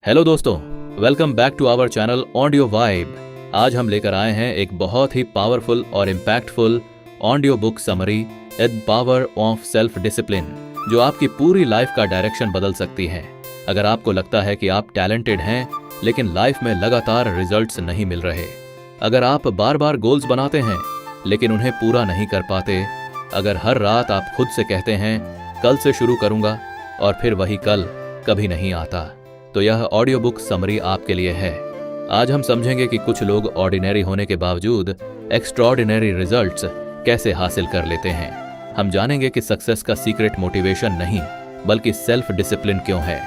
Hello दोस्तों, welcome back to our channel Audio Vibe. आज हम लेकर आए हैं एक बहुत ही पावरफुल और impactful audio book summary, the power of self discipline, जो आपकी पूरी लाइफ का डायरेक्शन बदल सकती है। अगर आपको लगता है कि आप टैलेंटेड हैं लेकिन लाइफ में लगातार रिजल्ट्स नहीं मिल रहे, अगर आप बार बार गोल्स बनाते हैं लेकिन उन्हें पूरा नहीं कर पाते, अगर हर रात आप खुद से कहते हैं कल से शुरू करूंगा और फिर वही कल कभी नहीं आता, तो यह ऑडियो बुक समरी आपके लिए है। आज हम समझेंगे कि कुछ लोग ऑर्डिनरी होने के बावजूद एक्स्ट्राऑर्डिनरी रिजल्ट्स कैसे हासिल कर लेते हैं। हम जानेंगे कि सक्सेस का सीक्रेट मोटिवेशन नहीं बल्कि सेल्फ डिसिप्लिन क्यों है।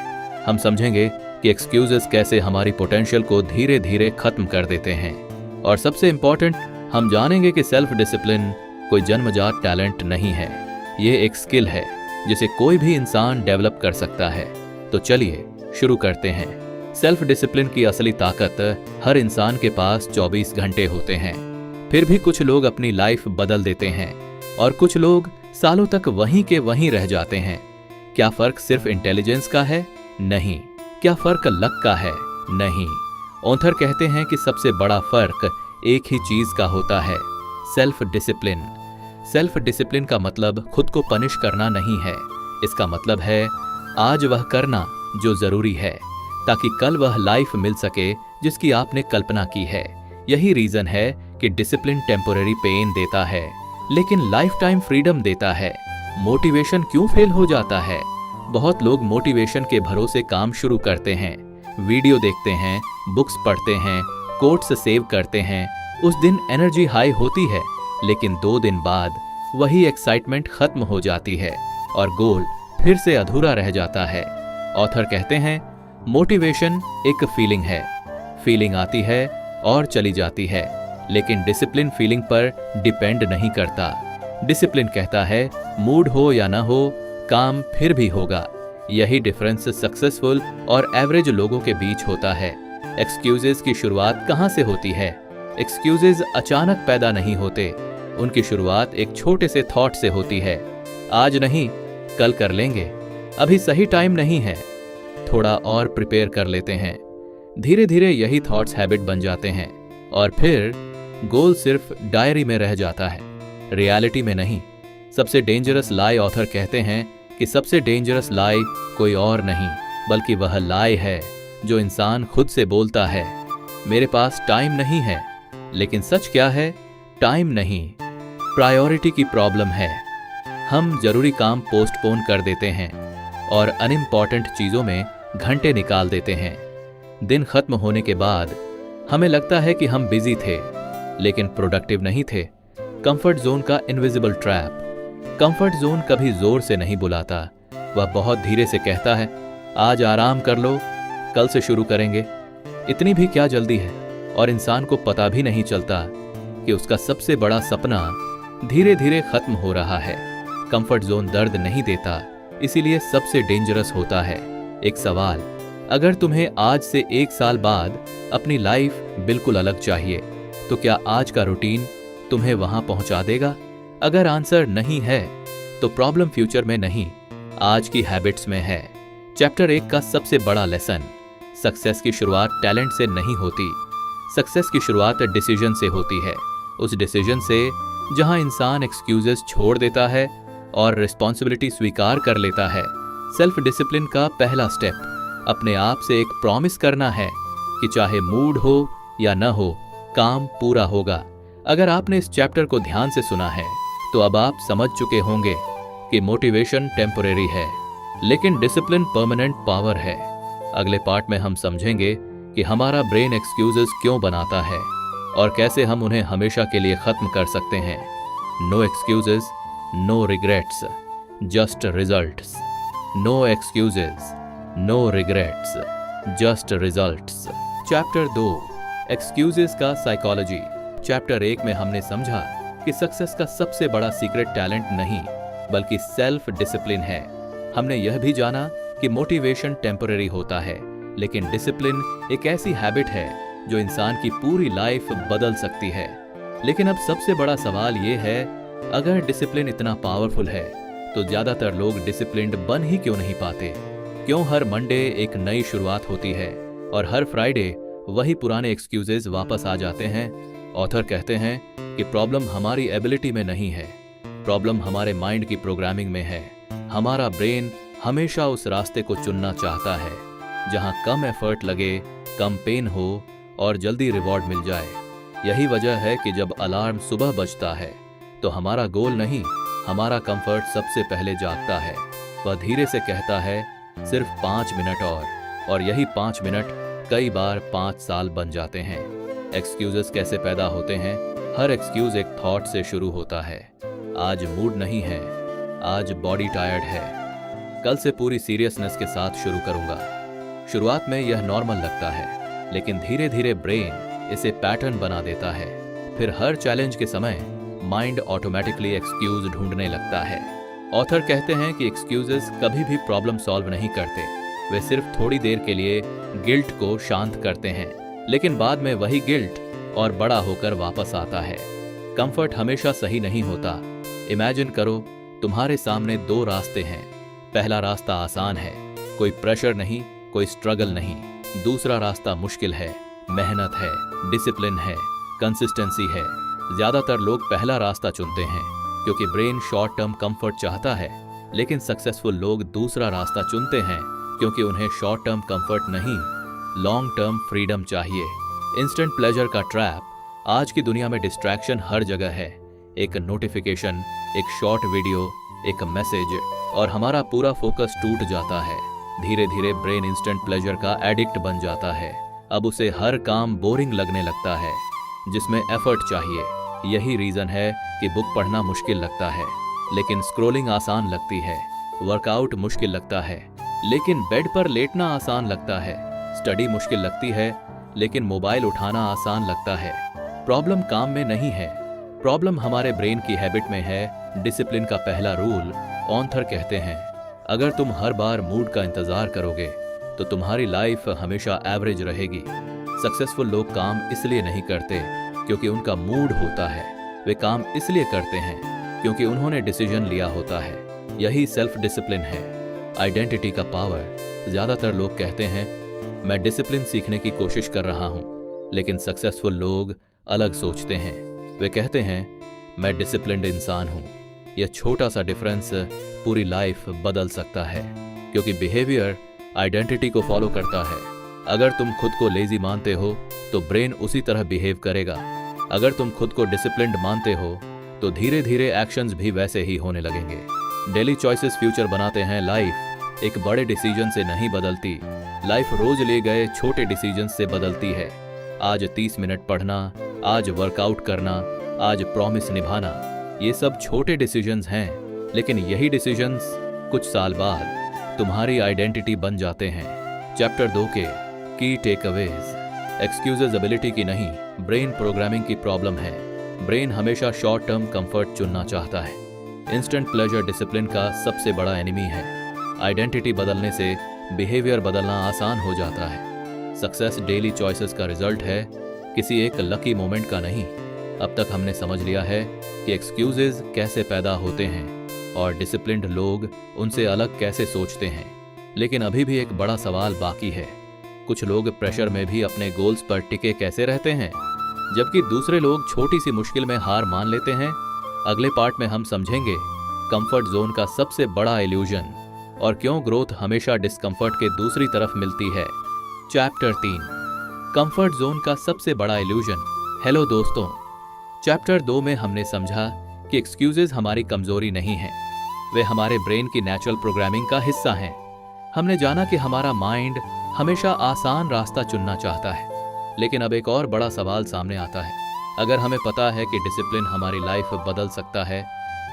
हम समझेंगे कि एक्सक्यूजेस कैसे हमारी पोटेंशियल को धीरे धीरे खत्म कर देते हैं। और सबसे इंपॉर्टेंट, हम जानेंगे कि सेल्फ डिसिप्लिन कोई जन्मजात टैलेंट नहीं है, ये एक स्किल है जिसे कोई भी इंसान डेवलप कर सकता है। तो चलिए शुरू करते हैं। सेल्फ डिसिप्लिन की असली ताकत, हर इंसान के पास 24 घंटे होते हैं, फिर भी कुछ लोग अपनी लाइफ बदल देते हैं और कुछ लोग सालों तक वहीं के वहीं रह जाते हैं। क्या फर्क सिर्फ इंटेलिजेंस का है? नहीं। क्या फर्क लक का है? नहीं। ऑथर कहते हैं कि सबसे बड़ा फर्क एक ही चीज का होता है, सेल्फ डिसिप्लिन। सेल्फ डिसिप्लिन का मतलब खुद को पनिश करना नहीं है। इसका मतलब है आज वह करना जो जरूरी है ताकि कल वह लाइफ मिल सके जिसकी आपने कल्पना की है। यही रीजन है कि डिसिप्लिन टेम्पोररी पेन देता है लेकिन लाइफ टाइम फ्रीडम देता है। मोटिवेशन क्यों फेल हो जाता है? बहुत लोग मोटिवेशन के भरोसे काम शुरू करते हैं, वीडियो देखते हैं, बुक्स पढ़ते हैं, कोट्स सेव करते हैं। उस दिन एनर्जी हाई होती है लेकिन 2 दिन बाद वही एक्साइटमेंट खत्म हो जाती है और गोल फिर से अधूरा रह जाता है। ऑथर कहते हैं मोटिवेशन एक फीलिंग है, फीलिंग आती है और चली जाती है, लेकिन डिसिप्लिन फीलिंग पर डिपेंड नहीं करता। डिसिप्लिन कहता है मूड हो या ना हो, काम फिर भी होगा। यही डिफरेंस सक्सेसफुल और एवरेज लोगों के बीच होता है। एक्सक्यूजेस की शुरुआत कहां से होती है? एक्सक्यूजेस अचानक पैदा नहीं होते, उनकी शुरुआत एक छोटे से थॉट से होती है। आज नहीं, कल कर लेंगे, अभी सही टाइम नहीं है, थोड़ा और प्रिपेयर कर लेते हैं। धीरे धीरे यही थॉट्स हैबिट बन जाते हैं और फिर गोल सिर्फ डायरी में रह जाता है, रियलिटी में नहीं। सबसे डेंजरस लाई, ऑथर कहते हैं कि सबसे डेंजरस लाई कोई और नहीं बल्कि वह लाई है जो इंसान खुद से बोलता है, मेरे पास टाइम नहीं है। लेकिन सच क्या है? टाइम नहीं, प्रायोरिटी की प्रॉब्लम है। हम जरूरी काम पोस्टपोन कर देते हैं और अनइम्पॉर्टेंट चीजों में घंटे निकाल देते हैं। दिन खत्म होने के बाद हमें लगता है कि हम बिजी थे लेकिन प्रोडक्टिव नहीं थे। कंफर्ट जोन का इनविजिबल ट्रैप। कंफर्ट जोन कभी जोर से नहीं बुलाता, वह बहुत धीरे से कहता है आज आराम कर लो, कल से शुरू करेंगे। इतनी भी क्या जल्दी है? और इंसान को पता भी नहीं चलता कि उसका सबसे बड़ा सपना धीरे धीरे खत्म हो रहा है। कंफर्ट जोन दर्द नहीं देता, इसीलिए सबसे डेंजरस होता है। एक सवाल, अगर तुम्हें आज से 1 साल बाद अपनी लाइफ बिल्कुल अलग चाहिए तो क्या आज का रूटीन तुम्हें वहां पहुंचा देगा? अगर आंसर नहीं है तो प्रॉब्लम फ्यूचर में नहीं, आज की हैबिट्स में है। चैप्टर 1 का सबसे बड़ा लेसन, सक्सेस की शुरुआत टैलेंट से नहीं होती, सक्सेस की शुरुआत डिसीजन से होती है। उस डिसीजन से जहां इंसान एक्सक्यूजेस छोड़ देता है और रिस्पॉन्सिबिलिटी स्वीकार कर लेता है। सेल्फ डिसिप्लिन का पहला स्टेप अपने आप से एक प्रॉमिस करना है कि चाहे मूड हो या न हो, काम पूरा होगा। अगर आपने इस चैप्टर को ध्यान से सुना है तो अब आप समझ चुके होंगे कि मोटिवेशन टेम्परेरी है लेकिन डिसिप्लिन परमानेंट पावर है। अगले पार्ट में हम समझेंगे कि हमारा ब्रेन एक्सक्यूजेस क्यों बनाता है और कैसे हम उन्हें हमेशा के लिए खत्म कर सकते हैं। No excuses, no regrets, just results. No excuses, no regrets, just results. Chapter 2, excuses का साइकोलॉजी। चैप्टर 1 में हमने समझा कि सक्सेस का सबसे बड़ा सीक्रेट टैलेंट नहीं बल्कि सेल्फ डिसिप्लिन है। हमने यह भी जाना कि मोटिवेशन टेम्पररी होता है लेकिन डिसिप्लिन एक ऐसी हैबिट है जो इंसान की पूरी लाइफ बदल सकती है। लेकिन अब सबसे बड़ा सवाल यह है, अगर डिसिप्लिन इतना पावरफुल है तो ज्यादातर लोग डिसिप्लिन्ड बन ही क्यों नहीं पाते? क्यों हर मंडे एक नई शुरुआत होती है और हर फ्राइडे वही पुराने एक्सक्यूजेज वापस आ जाते हैं। ऑथर कहते हैं कि प्रॉब्लम हमारी एबिलिटी में नहीं है, प्रॉब्लम हमारे माइंड की प्रोग्रामिंग में है। हमारा ब्रेन हमेशा उस रास्ते को चुनना चाहता है जहां कम एफर्ट लगे, कम पेन हो और जल्दी रिवॉर्ड मिल जाए। यही वजह है कि जब अलार्म सुबह बजता है तो हमारा गोल नहीं, हमारा कंफर्ट सबसे पहले जागता है। वह धीरे से कहता है सिर्फ 5 मिनट और यही 5 मिनट कई बार 5 साल बन जाते हैं। एक्सक्यूजेस कैसे पैदा होते हैं? हर एक्सक्यूज एक थॉट से शुरू होता है। आज मूड नहीं है, आज बॉडी टायर्ड है, कल से पूरी सीरियसनेस के साथ शुरू करूंगा। शुरुआत में यह नॉर्मल लगता है, लेकिन धीरे धीरे ब्रेन इसे पैटर्न बना देता है। फिर हर चैलेंज के समय माइंड ऑटोमेटिकली एक्सक्यूज ढूंढने लगता है। ऑथर कहते हैं कि एक्सक्यूजेस कभी भी प्रॉब्लम सॉल्व नहीं करते, वे सिर्फ थोड़ी देर के लिए गिल्ट को शांत करते हैं, लेकिन बाद में वही गिल्ट और बड़ा होकर वापस आता है। कंफर्ट हमेशा सही नहीं होता। इमेजिन करो तुम्हारे सामने 2 रास्ते हैं। पहला रास्ता आसान है, कोई प्रेशर नहीं, कोई स्ट्रगल नहीं। दूसरा रास्ता मुश्किल है, मेहनत है, डिसिप्लिन है, कंसिस्टेंसी है। ज्यादातर लोग पहला रास्ता चुनते हैं क्योंकि ब्रेन शॉर्ट टर्म कंफर्ट चाहता है, लेकिन सक्सेसफुल लोग दूसरा रास्ता चुनते हैं क्योंकि उन्हें शॉर्ट टर्म कंफर्ट नहीं, लॉन्ग टर्म फ्रीडम चाहिए। इंस्टेंट प्लेजर का ट्रैप। आज की दुनिया में डिस्ट्रैक्शन हर जगह है। एक नोटिफिकेशन, एक शॉर्ट वीडियो, एक मैसेज और हमारा पूरा फोकस टूट जाता है। धीरे धीरे ब्रेन इंस्टेंट प्लेजर का एडिक्ट बन जाता है। अब उसे हर काम बोरिंग लगने लगता है जिसमें एफर्ट चाहिए। यही रीजन है कि बुक पढ़ना मुश्किल लगता है लेकिन स्क्रोलिंग आसान लगती है। वर्कआउट मुश्किल लगता है लेकिन बेड पर लेटना आसान लगता है। स्टडी मुश्किल लगती है लेकिन मोबाइल उठाना आसान लगता है। प्रॉब्लम काम में नहीं है, प्रॉब्लम हमारे ब्रेन की हैबिट में है। डिसिप्लिन का पहला रूल ऑथर कहते हैं, अगर तुम हर बार मूड का इंतजार करोगे तो तुम्हारी लाइफ हमेशा एवरेज रहेगी। सक्सेसफुल लोग काम इसलिए नहीं करते क्योंकि उनका मूड होता है, वे काम इसलिए करते हैं क्योंकि उन्होंने डिसीजन लिया होता है। यही सेल्फ डिसिप्लिन है, आइडेंटिटी का पावर। ज्यादातर लोग कहते हैं मैं डिसिप्लिन सीखने की कोशिश कर रहा हूं, लेकिन सक्सेसफुल लोग अलग सोचते हैं। वे कहते हैं मैं डिसिप्लिन्ड इंसान हूं। यह छोटा सा डिफरेंस पूरी लाइफ बदल सकता है क्योंकि बिहेवियर आइडेंटिटी को फॉलो करता है। अगर तुम खुद को लेजी मानते हो तो ब्रेन उसी तरह बिहेव करेगा। अगर तुम खुद को डिसिप्लिन्ड मानते हो तो धीरे धीरे एक्शंस भी वैसे ही होने लगेंगे। डेली चॉइसेस फ्यूचर बनाते हैं। लाइफ एक बड़े डिसीजन से नहीं बदलती, लाइफ रोज ले गए छोटे डिसीजन से बदलती है। आज 30 मिनट पढ़ना, आज वर्कआउट करना, आज प्रॉमिस निभाना, ये सब छोटे डिसीजंस हैं, लेकिन यही डिसीजंस कुछ साल बाद तुम्हारी आइडेंटिटी बन जाते हैं। चैप्टर 2 के की टेकअवेज। एक्सक्यूजेज एबिलिटी की नहीं, ब्रेन प्रोग्रामिंग की प्रॉब्लम है। ब्रेन हमेशा शॉर्ट टर्म कंफर्ट चुनना चाहता है। इंस्टेंट प्लेजर डिसिप्लिन का सबसे बड़ा एनिमी है। आइडेंटिटी बदलने से बिहेवियर बदलना आसान हो जाता है। सक्सेस डेली चॉइसेस का रिजल्ट है, किसी एक लकी मोमेंट का नहीं। अब तक हमने समझ लिया है कि एक्सक्यूजेज कैसे पैदा होते हैं और डिसिप्लिन्ड लोग उनसे अलग कैसे सोचते हैं। लेकिन अभी भी एक बड़ा सवाल बाकी है, कुछ लोग प्रेशर में भी अपने गोल्स पर टिके कैसे रहते हैं, जबकि दूसरे लोग छोटी सी मुश्किल में हार मान लेते हैं। अगले पार्ट में हम समझेंगे कंफर्ट जोन का सबसे बड़ा इल्यूजन और क्यों ग्रोथ हमेशा डिस्कंफर्ट के दूसरी तरफ मिलती है। चैप्टर 3, कंफर्ट जोन का सबसे बड़ा इल्यूजन। हेलो दोस्तों, चैप्टर 2 में हमने समझा कि एक्सक्यूजेज हमारी कमजोरी नहीं है, वे हमारे ब्रेन की नेचुरल प्रोग्रामिंग का हिस्सा हैं। हमने जाना कि हमारा माइंड हमेशा आसान रास्ता चुनना चाहता है, लेकिन अब एक और बड़ा सवाल सामने आता है। अगर हमें पता है कि डिसिप्लिन हमारी लाइफ बदल सकता है,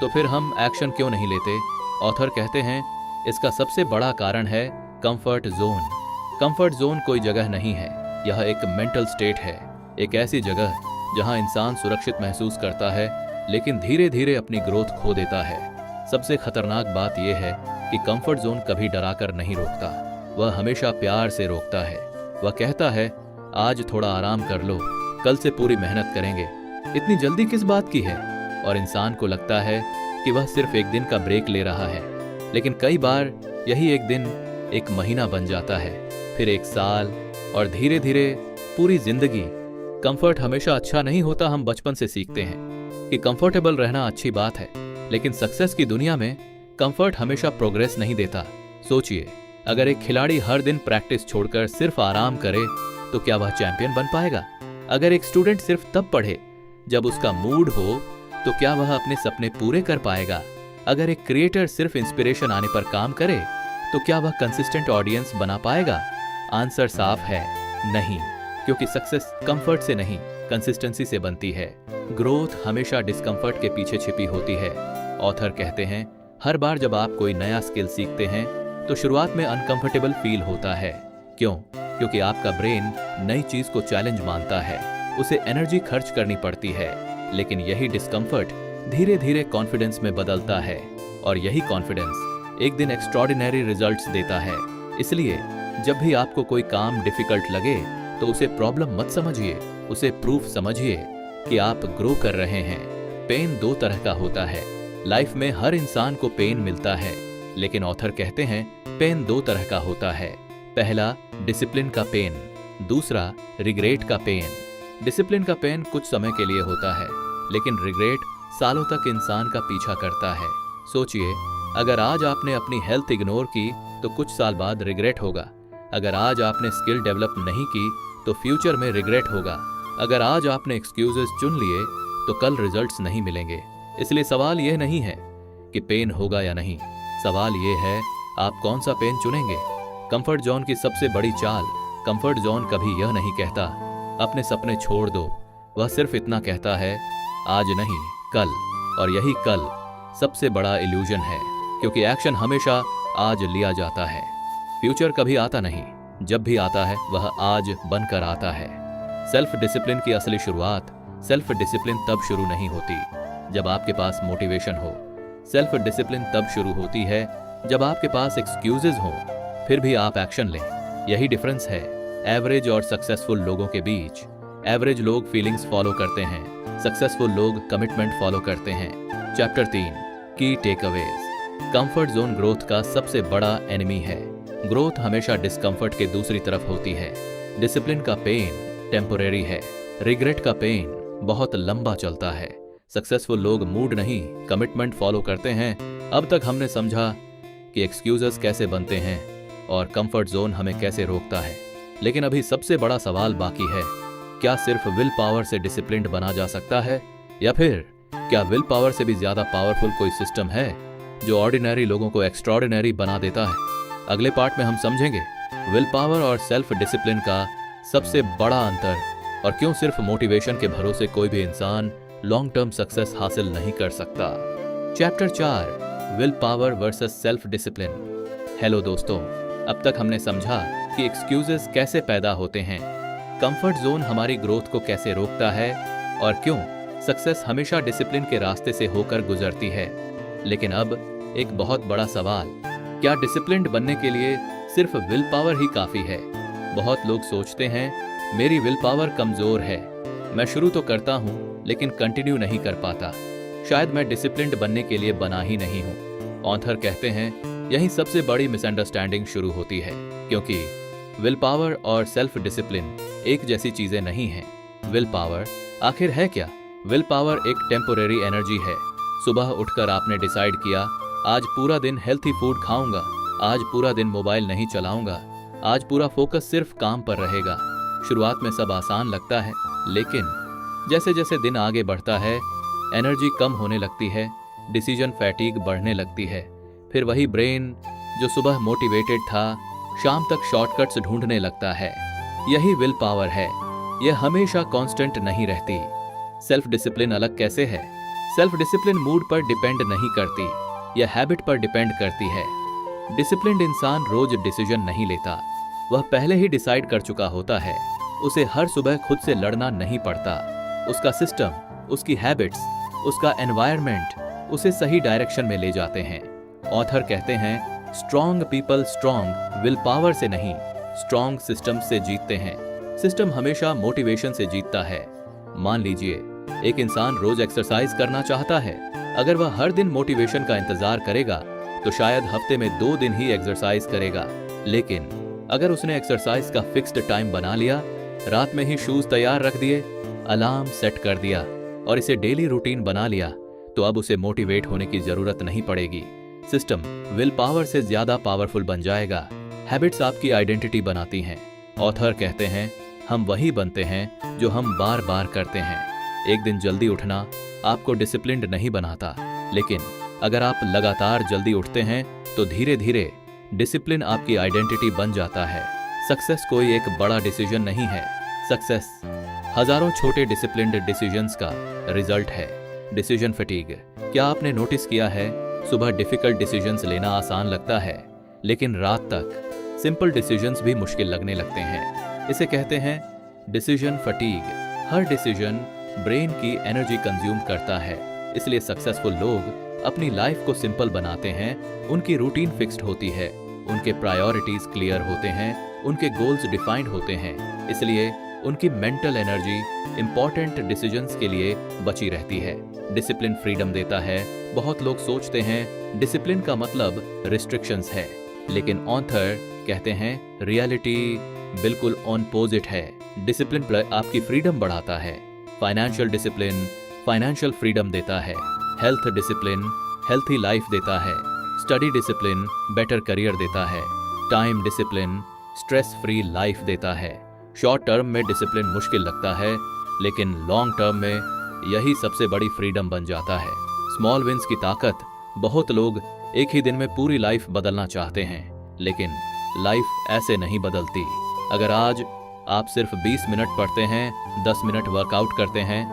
तो फिर हम एक्शन क्यों नहीं लेते? ऑथर कहते हैं इसका सबसे बड़ा कारण है कंफर्ट जोन। कंफर्ट जोन कोई जगह नहीं है, यह एक मेंटल स्टेट है, एक ऐसी जगह जहां इंसान सुरक्षित महसूस करता है लेकिन धीरे धीरे अपनी ग्रोथ खो देता है। सबसे खतरनाक बात यह है कि कंफर्ट जोन कभी डराकर नहीं रोकता, वह हमेशा प्यार से रोकता है। वह कहता है आज थोड़ा आराम कर लो, कल से पूरी मेहनत करेंगे, इतनी जल्दी किस बात की है? और इंसान को लगता है कि वह सिर्फ एक दिन का ब्रेक ले रहा है, लेकिन कई बार यही एक दिन एक महीना बन जाता है, फिर 1 साल, और धीरे धीरे पूरी जिंदगी। कंफर्ट हमेशा अच्छा नहीं होता। हम बचपन से सीखते हैं कि कंफर्टेबल रहना अच्छी बात है, लेकिन सक्सेस की दुनिया में कंफर्ट हमेशा प्रोग्रेस नहीं देता। सोचिए, अगर एक खिलाड़ी हर दिन प्रैक्टिस छोड़कर सिर्फ आराम करे तो क्या वह चैंपियन बन पाएगा? अगर एक स्टूडेंट सिर्फ तब पढ़े जब उसका मूड हो तो क्या वह अपने सपने पूरे कर पाएगा? अगर एक क्रिएटर सिर्फ इंस्पिरेशन आने पर काम करे तो क्या वह कंसिस्टेंट ऑडियंस बना पाएगा? आंसर साफ है, नहीं। क्योंकि सक्सेस कंफर्ट से नहीं, कंसिस्टेंसी से बनती है। ग्रोथ हमेशा डिस्कंफर्ट के पीछे छिपी होती है। ऑथर कहते हैं, हर बार जब आप कोई नया स्किल सीखते हैं तो शुरुआत में अनकंफर्टेबल फील होता है। क्यों? क्योंकि आपका ब्रेन नई चीज को चैलेंज मानता है, उसे एनर्जी खर्च करनी पड़ती है। लेकिन यही डिस्कंफर्ट धीरे धीरे कॉन्फिडेंस में बदलता है, और यही कॉन्फिडेंस एक दिन एक्स्ट्रॉर्डिनरी रिजल्ट्स देता है। इसलिए जब भी आपको कोई काम डिफिकल्ट लगे तो उसे प्रॉब्लम मत समझिए, उसे प्रूफ समझिए कि आप ग्रो कर रहे हैं। पेन दो तरह का होता है। लाइफ में हर इंसान को पेन मिलता है, लेकिन ऑथर कहते हैं पेन दो तरह का होता है। पहला डिसिप्लिन का पेन, दूसरा रिग्रेट का पेन। डिसिप्लिन का पेन कुछ समय के लिए होता है, लेकिन रिग्रेट सालों तक इंसान का पीछा करता है। सोचिए, अगर आज आपने अपनी हेल्थ इग्नोर की तो कुछ साल बाद रिग्रेट होगा। अगर आज आपने स्किल डेवलप नहीं की तो फ्यूचर में रिग्रेट होगा। अगर आज आपने एक्सक्यूजेस चुन लिए तो कल रिजल्ट्स नहीं मिलेंगे। इसलिए सवाल यह नहीं है कि पेन होगा या नहीं, सवाल यह है आप कौन सा पेन चुनेंगे। कंफर्ट जोन की सबसे बड़ी चाल, कंफर्ट जोन कभी यह नहीं कहता अपने सपने छोड़ दो, वह सिर्फ इतना कहता है आज नहीं कल। और यही कल सबसे बड़ा इल्यूजन है, क्योंकि एक्शन हमेशा आज लिया जाता है। फ्यूचर कभी आता नहीं, जब भी आता है वह आज बनकर आता है। सेल्फ डिसिप्लिन की असली शुरुआत सेल्फ डिसिप्लिन तब शुरू नहीं होती जब आपके पास मोटिवेशन हो। सेल्फ डिसिप्लिन तब शुरू होती है जब आपके पास एक्सक्यूजेज हो, फिर भी आप एक्शन लें। यही डिफरेंस है एवरेज और सक्सेसफुल लोगों के बीच। एवरेज लोग फीलिंग्स फॉलो करते हैं, सक्सेसफुल लोग कमिटमेंट फॉलो करते हैं। चैप्टर 3, की टेकअवेज। कंफर्ट जोन ग्रोथ का सबसे बड़ा एनिमी है। ग्रोथ हमेशा डिस्कंफर्ट के दूसरी तरफ होती है। डिसिप्लिन का पेन टेम्पोरेरी है, रिग्रेट का पेन बहुत लंबा चलता है। सक्सेसफुल लोग मूड नहीं, कमिटमेंट फॉलो करते हैं। अब तक हमने समझा कि एक्सक्यूजेस कैसे बनते हैं और कंफर्ट जोन हमें कैसे रोकता है, लेकिन अभी सबसे बड़ा सवाल बाकी है, क्या सिर्फ विल पावर से डिसिप्लिन्ड बना जा सकता है, या फिर क्या विल पावर से भी ज्यादा पावरफुल कोई सिस्टम है जो ऑर्डिनरी लोगों को एक्स्ट्रॉर्डिनरी बना देता है? अगले पार्ट में हम समझेंगे विल पावर और सेल्फ डिसिप्लिन का सबसे बड़ा अंतर, और क्यों सिर्फ मोटिवेशन के भरोसे कोई भी इंसान लॉन्ग टर्म सक्सेस हासिल नहीं कर सकता। Chapter 4, will power versus self discipline. Hello दोस्तों, अब तक हमने समझा कि एक्सक्यूजेस कैसे पैदा होते हैं, कंफर्ट जोन हमारी ग्रोथ को कैसे रोकता है, और क्यों सक्सेस हमेशा डिसिप्लिन के रास्ते से होकर गुजरती है। लेकिन अब एक बहुत बड़ा सवाल, क्या डिसिप्लिन्ड बनने के लिए सिर्फ विल पावर ही काफी है? बहुत लोग सोचते हैं मेरी विल पावर कमजोर है, मैं शुरू तो करता हूँ लेकिन कंटिन्यू नहीं कर पाता, शायद मैं डिसिप्लिन्ड बनने के लिए बना ही नहीं हूँ। ऑथर कहते हैं यही सबसे बड़ी मिसअंडरस्टैंडिंग शुरू होती है, क्योंकि विल पावर और सेल्फ डिसिप्लिन एक जैसी चीजें नहीं हैं। विल पावर आखिर है क्या? विल पावर एक टेम्पोरेरी एनर्जी है। सुबह उठकर आपने डिसाइड किया आज पूरा दिन हेल्थी फूड खाऊंगा, आज पूरा दिन मोबाइल नहीं चलाऊंगा, आज पूरा फोकस सिर्फ काम पर रहेगा। शुरुआत में सब आसान लगता है, लेकिन जैसे जैसे दिन आगे बढ़ता है एनर्जी कम होने लगती है, डिसीजन फैटीग बढ़ने लगती है। फिर वही ब्रेन जो सुबह मोटिवेटेड था शाम तक शॉर्टकट्स ढूंढने लगता है। यही विल पावर है, यह हमेशा कांस्टेंट नहीं रहती। सेल्फ डिसिप्लिन अलग कैसे है? सेल्फ डिसिप्लिन मूड पर डिपेंड नहीं करती, यह हैबिट पर डिपेंड करती है। डिसिप्लिन्ड इंसान रोज डिसीजन नहीं लेता, वह पहले ही डिसाइड कर चुका होता है। उसे हर सुबह खुद से लड़ना नहीं पड़ता। उसका सिस्टम, उसकी हैबिट्स, उसका एनवायरनमेंट उसे सही डायरेक्शन में ले जाते हैं। ऑथर कहते हैं strong people strong will power से नहीं, स्ट्रॉन्ग सिस्टम से जीतते हैं। सिस्टम हमेशा मोटिवेशन से जीतता है। मान लीजिए एक इंसान रोज एक्सरसाइज करना चाहता है, अगर वह हर दिन मोटिवेशन का इंतजार करेगा तो शायद हफ्ते में 2 दिन ही एक्सरसाइज करेगा। लेकिन अगर उसने एक्सरसाइज का फिक्स्ड टाइम बना लिया, रात में ही शूज तैयार रख दिए, अलार्म सेट कर दिया और इसे डेली रूटीन बना लिया, तो अब उसे मोटिवेट होने की जरूरत नहीं पड़ेगी। सिस्टम विल पावर से ज्यादा पावरफुल बन जाएगा। हैबिट्स आपकी आइडेंटिटी बनाती हैं। ऑथर कहते हैं, हम वही बनते हैं जो हम बार बार करते हैं। एक दिन जल्दी उठना आपको डिसिप्लिन्ड नहीं बनाता, लेकिन अगर आप लगातार जल्दी उठते हैं तो धीरे धीरे डिसिप्लिन आपकी आइडेंटिटी बन जाता है। सक्सेस कोई एक बड़ा डिसीजन नहीं है, सक्सेस हजारों छोटे डिसिप्लिन्ड डिसीजंस का रिजल्ट है। डिसीजन फटीग, क्या आपने नोटिस किया है, सुबह डिफिकल्ट डिसीजंस लेना आसान लगता है, लेकिन रात तक सिंपल डिसीजंस भी मुश्किल लगने लगते हैं। इसे कहते हैं डिसीजन फटीग। हर डिसीजन ब्रेन की एनर्जी कंज्यूम करता है, इसलिए सक्सेसफुल लोग अपनी लाइफ को सिंपल बनाते हैं। उनकी रूटीन फिक्स्ड होती है, उनके प्रायोरिटीज क्लियर होते हैं, उनके गोल्स डिफाइंड होते हैं, इसलिए उनकी मेंटल एनर्जी इंपॉर्टेंट डिसीजंस के लिए बची रहती है। डिसिप्लिन फ्रीडम देता है। बहुत लोग सोचते हैं डिसिप्लिन का मतलब रिस्ट्रिक्शंस है, लेकिन ऑथर कहते हैं रियलिटी बिल्कुल ऑपोजिट है। डिसिप्लिन आपकी फ्रीडम बढ़ाता है। फाइनेंशियल डिसिप्लिन फाइनेंशियल फ्रीडम देता है। हेल्थ डिसिप्लिन हेल्थी लाइफ देता है। स्टडी डिसिप्लिन बेटर करियर देता है। Time discipline stress free life देता है। शॉर्ट टर्म में डिसिप्लिन मुश्किल लगता है, लेकिन लॉन्ग टर्म में यही सबसे बड़ी फ्रीडम बन जाता है। स्मॉल विंस की ताकत। बहुत लोग एक ही दिन में पूरी लाइफ बदलना चाहते हैं, लेकिन लाइफ ऐसे नहीं बदलती। अगर आज आप सिर्फ 20 मिनट पढ़ते हैं, 10 मिनट वर्कआउट करते हैं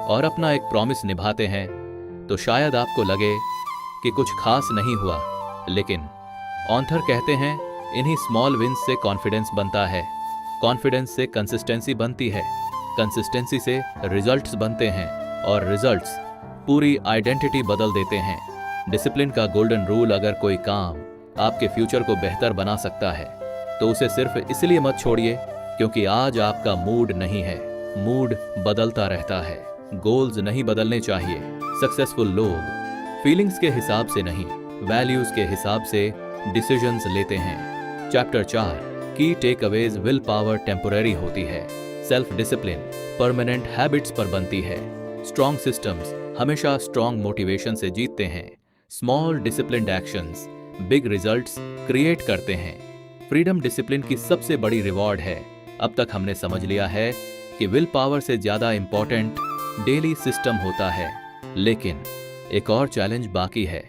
और अपना एक प्रॉमिस निभाते हैं, तो शायद आपको लगे कि कुछ खास नहीं हुआ, लेकिन ऑथर कहते हैं इन्हीं स्मॉल विंस से कॉन्फिडेंस बनता है। कॉन्फिडेंस से कंसिस्टेंसी बनती है, कंसिस्टेंसी से रिजल्ट्स बनते हैं, और रिजल्ट्स पूरी आइडेंटिटी बदल देते हैं। डिसिप्लिन का गोल्डन रूल, अगर कोई काम आपके फ्यूचर को बेहतर बना सकता है, तो उसे सिर्फ इसलिए मत छोड़िए क्योंकि आज आपका मूड नहीं है। मूड बदलता रहता है, गोल्स नहीं बदलने चाहिए। सक्सेसफुल लोग फीलिंग्स के हिसाब से नहीं, वैल्यूज के हिसाब से डिसीजंस लेते हैं। चैप्टर 4 की takeaways. Willpower temporary होती है, सेल्फ डिसिप्लिन परमानेंट हैबिट्स पर बनती है। स्ट्रॉन्ग सिस्टम्स हमेशा स्ट्रॉन्ग मोटिवेशन से जीतते हैं। Small disciplined actions big results create करते हैं। फ्रीडम डिसिप्लिन की सबसे बड़ी रिवॉर्ड है। अब तक हमने समझ लिया है कि विल पावर से ज्यादा इंपॉर्टेंट डेली सिस्टम होता है, लेकिन एक और चैलेंज बाकी है।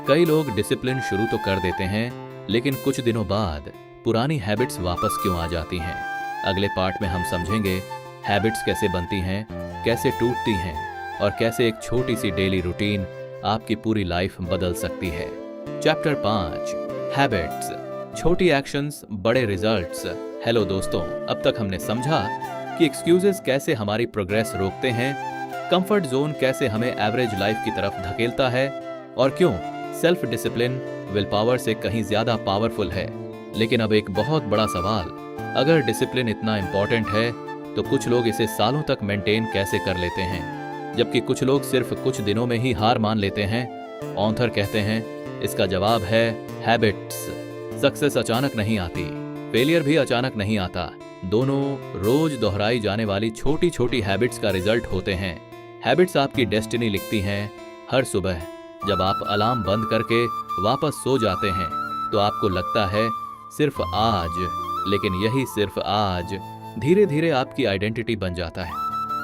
कई लोग डिसिप्लिन शुरू तो कर देते हैं, लेकिन कुछ दिनों बाद पुरानी हैबिट्स वापस क्यों आ जाती हैं। अगले पार्ट में हम समझेंगे हैबिट्स कैसे बनती हैं, कैसे टूटती हैं, और कैसे एक छोटी सी डेली रूटीन आपकी पूरी लाइफ बदल सकती है। चैप्टर 5 हैबिट्स, छोटी एक्शंस बड़े रिजल्ट्स। हेलो दोस्तों, अब तक हमने समझा कि एक्सक्यूजेस कैसे हमारी प्रोग्रेस रोकते हैं, कंफर्ट जोन कैसे हमें एवरेज लाइफ की तरफ धकेलता है, और क्यों सेल्फ डिसिप्लिन विल पावर से कहीं ज्यादा पावरफुल है। लेकिन अब एक बहुत बड़ा सवाल, अगर डिसिप्लिन इतना इंपॉर्टेंट है तो कुछ लोग इसे सालों तक मेंटेन कैसे कर लेते हैं, जबकि कुछ लोग सिर्फ कुछ दिनों में ही हार मान लेते हैं। ऑथर कहते हैं इसका जवाब है हैबिट्स। सक्सेस अचानक नहीं आती, फेलियर भी अचानक नहीं आता, दोनों रोज दोहराई जाने वाली छोटी छोटी हैबिट्स का रिजल्ट होते हैं। हैबिट्स आपकी डेस्टिनी लिखती हैं। हर सुबह जब आप अलार्म बंद करके वापस सो जाते हैं तो आपको लगता है सिर्फ आज, लेकिन यही सिर्फ आज धीरे धीरे आपकी आइडेंटिटी बन जाता है।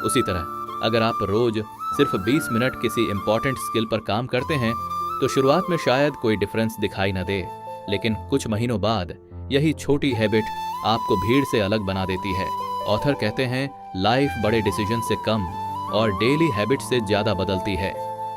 उसी तरह अगर आप रोज सिर्फ 20 मिनट किसी इंपॉर्टेंट स्किल पर काम करते हैं तो शुरुआत में शायद कोई डिफरेंस दिखाई न दे, लेकिन कुछ महीनों बाद यही छोटी हैबिट आपको भीड़ से अलग बना देती है। ऑथर कहते हैं लाइफ बड़े डिसीजन से कम और डेली हैबिट से ज्यादा बदलती है।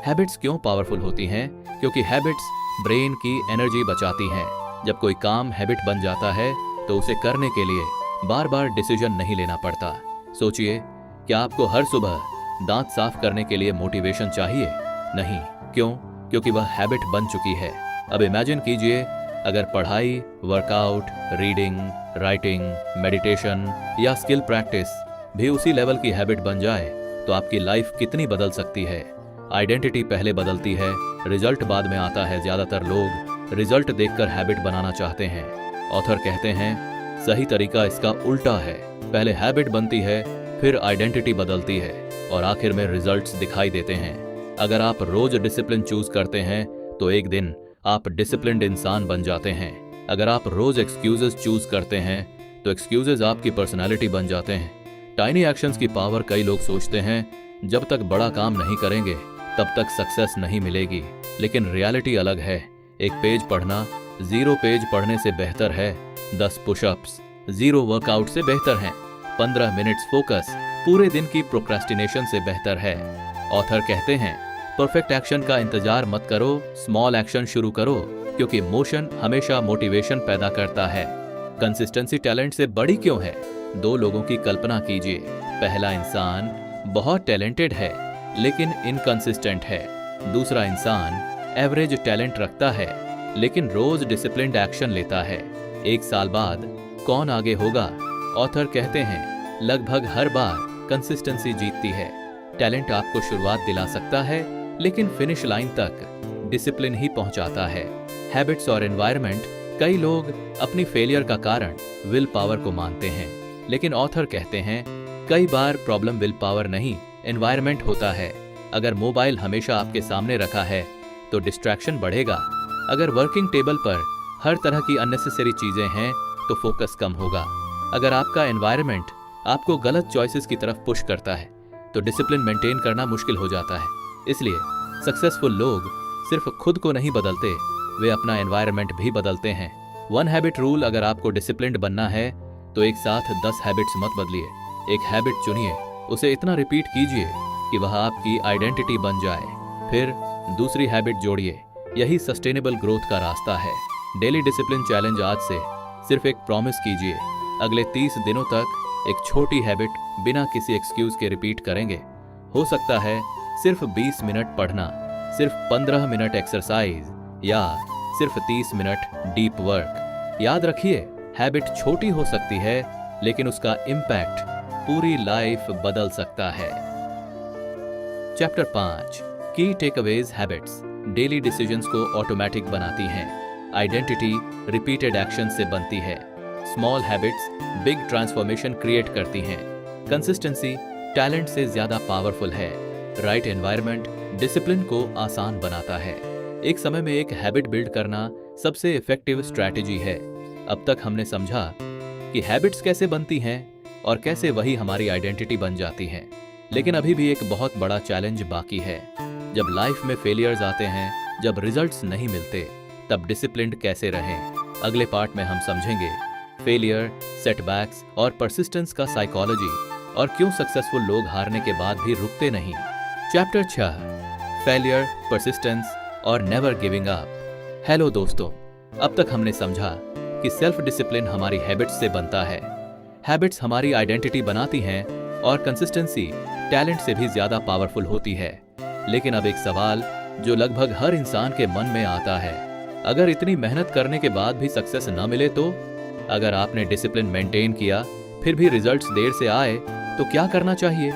हैबिट्स क्यों पावरफुल होती हैं? क्योंकि हैबिट्स ब्रेन की एनर्जी बचाती हैं। जब कोई काम हैबिट बन जाता है तो उसे करने के लिए बार बार डिसीजन नहीं लेना पड़ता। सोचिए, क्या आपको हर सुबह दांत साफ करने के लिए मोटिवेशन चाहिए? नहीं। क्यों? क्योंकि वह हैबिट बन चुकी है। अब इमेजिन कीजिए, अगर पढ़ाई, वर्कआउट, रीडिंग, राइटिंग, मेडिटेशन या स्किल प्रैक्टिस भी उसी लेवल की हैबिट बन जाए तो आपकी लाइफ कितनी बदल सकती है। आइडेंटिटी पहले बदलती है, रिजल्ट बाद में आता है। ज्यादातर लोग रिजल्ट देखकर हैबिट बनाना चाहते हैं। ऑथर कहते हैं सही तरीका इसका उल्टा है। पहले हैबिट बनती है, फिर आइडेंटिटी बदलती है और आखिर में रिजल्ट्स दिखाई देते हैं। अगर आप रोज डिसिप्लिन चूज करते हैं तो एक दिन आप डिसिप्लिन्ड इंसान बन जाते हैं। अगर आप रोज एक्सक्यूजेस चूज करते हैं तो एक्सक्यूजेस आपकी पर्सनालिटी बन जाते हैं। टाइनी एक्शंस की पावर कई लोग सोचते हैं जब तक बड़ा काम नहीं करेंगे तब तक सक्सेस नहीं मिलेगी, लेकिन रियलिटी अलग है। एक पेज पढ़ना 0 पेज पढ़ने से बेहतर है। 10 पुशअप्स 0 वर्कआउट से बेहतर हैं। 15 मिनट्स फोकस पूरे दिन की प्रोक्रेस्टिनेशन से बेहतर है। ऑथर कहते हैं परफेक्ट एक्शन का इंतजार मत करो, स्मॉल एक्शन शुरू करो, क्योंकि मोशन हमेशा मोटिवेशन पैदा करता है। कंसिस्टेंसी टैलेंट से बड़ी क्यों है? 2 लोगों की कल्पना कीजिए। पहला इंसान बहुत टैलेंटेड है लेकिन इनकंसिस्टेंट है। दूसरा इंसान एवरेज टैलेंट रखता है लेकिन रोज डिसिप्लिन्ड एक्शन लेता है। 1 साल बाद कौन आगे होगा? ऑथर कहते हैं लगभग हर बार कंसिस्टेंसी जीतती है। टैलेंट आपको शुरुआत दिला सकता है लेकिन फिनिश लाइन तक डिसिप्लिन ही पहुंचाता है। हैबिट्स और एनवायरनमेंट कई लोग अपनी फेलियर का कारण विल पावर को मानते हैं, लेकिन ऑथर कहते हैं कई बार प्रॉब्लम विल पावर नहीं, एनवायरनमेंट होता है। अगर मोबाइल हमेशा आपके सामने रखा है तो डिस्ट्रैक्शन बढ़ेगा। अगर वर्किंग टेबल पर हर तरह की अननेसेसरी चीजें हैं तो फोकस कम होगा। अगर आपका एनवायरनमेंट आपको गलत चॉइसेस की तरफ पुश करता है तो डिसिप्लिन मेंटेन करना मुश्किल हो जाता है। इसलिए सक्सेसफुल लोग सिर्फ खुद को नहीं बदलते, वे अपना एनवायरनमेंट भी बदलते हैं। 1 हैबिट रूल, अगर आपको डिसिप्लिन्ड बनना है तो एक साथ 10 हैबिट्स मत बदलिए। एक हैबिट चुनिए, उसे इतना रिपीट कीजिए कि वह आपकी आइडेंटिटी बन जाए, फिर दूसरी हैबिट जोड़िए। यही सस्टेनेबल ग्रोथ का रास्ता है। डेली डिसिप्लिन चैलेंज आज से सिर्फ एक प्रॉमिस कीजिए, अगले 30 दिनों तक एक छोटी हैबिट बिना किसी एक्सक्यूज के रिपीट करेंगे। हो सकता है सिर्फ 20 मिनट पढ़ना, सिर्फ 15 मिनट एक्सरसाइज या सिर्फ 30 मिनट डीप वर्क। याद रखिए, हैबिट छोटी हो सकती है लेकिन उसका इम्पैक्ट पूरी लाइफ बदल सकता है। चैप्टर 5 की टेकअवेज हैबिट्स डेली डिसीजंस को ऑटोमेटिक बनाती हैं। आइडेंटिटी रिपीटेड एक्शन से बनती है। Small habits big transformation create करती हैं। कंसिस्टेंसी टैलेंट से ज्यादा पावरफुल है। राइट एनवायरनमेंट डिसिप्लिन को आसान बनाता है। एक समय में एक हैबिट बिल्ड करना सबसे इफेक्टिव स्ट्रैटेजी है। अब तक हमने समझा कि हैबिट्स कैसे बनती हैं और कैसे वही हमारी आइडेंटिटी बन जाती हैं। लेकिन अभी भी एक बहुत बड़ा चैलेंज बाकी है। जब लाइफ में फेलियर्स आते हैं, जब रिजल्ट्स नहीं मिलते, तब डिसिप्लिन्ड कैसे रहें? अगले पार्ट में हम समझेंगे फेलियर, सेटबैक्स और परसिस्टेंस का साइकोलॉजी और क्यों सक्सेसफुल लोग हारने के बाद भी रुकते नहीं। चैप्टर 6 फेलियर, परसिस्टेंस और नेवर गिविंग अप। हेलो दोस्तों, अब तक हमने समझा कि सेल्फ डिसिप्लिन हमारी हैबिट्स से बनता है। हैबिट्स हमारी आइडेंटिटी बनाती हैं और कंसिस्टेंसी टैलेंट से भी ज्यादा पावरफुल होती है। लेकिन अब एक सवाल जो लगभग हर इंसान के मन में आता है, अगर इतनी मेहनत करने के बाद भी सक्सेस न मिले तो? अगर आपने डिसिप्लिन मेंटेन किया फिर भी रिजल्ट्स देर से आए तो क्या करना चाहिए?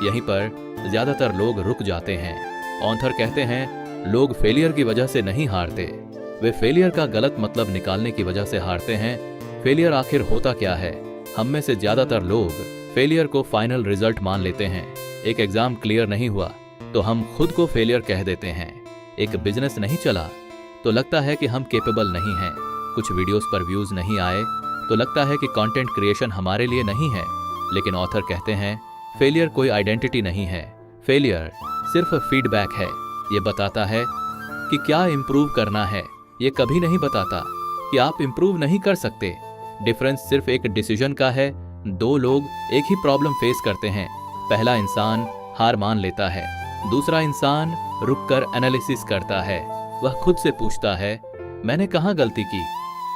यहीं पर ज्यादातर लोग रुक जाते हैं। ऑथर कहते हैं लोग फेलियर की वजह से नहीं हारते, वे फेलियर का गलत मतलब निकालने की वजह से हारते हैं। फेलियर आखिर होता क्या है? हम में से ज्यादातर लोग फेलियर को फाइनल रिजल्ट मान लेते हैं। एक एग्जाम क्लियर नहीं हुआ तो हम खुद को फेलियर कह देते हैं। एक बिजनेस नहीं चला तो लगता है कि हम केपेबल नहीं हैं। कुछ वीडियोस पर व्यूज नहीं आए तो लगता है कि कंटेंट क्रिएशन हमारे लिए नहीं है। लेकिन ऑथर कहते हैं फेलियर कोई आइडेंटिटी नहीं है, फेलियर सिर्फ फीडबैक है। ये बताता है कि क्या इंप्रूव करना है, ये कभी नहीं बताता कि आप इंप्रूव नहीं कर सकते। डिफरेंस सिर्फ एक डिसीजन का है। 2 लोग एक ही प्रॉब्लम फेस करते हैं। पहला इंसान हार मान लेता है, दूसरा इंसान रुककर एनालिसिस करता है। वह खुद से पूछता है मैंने कहाँ गलती की,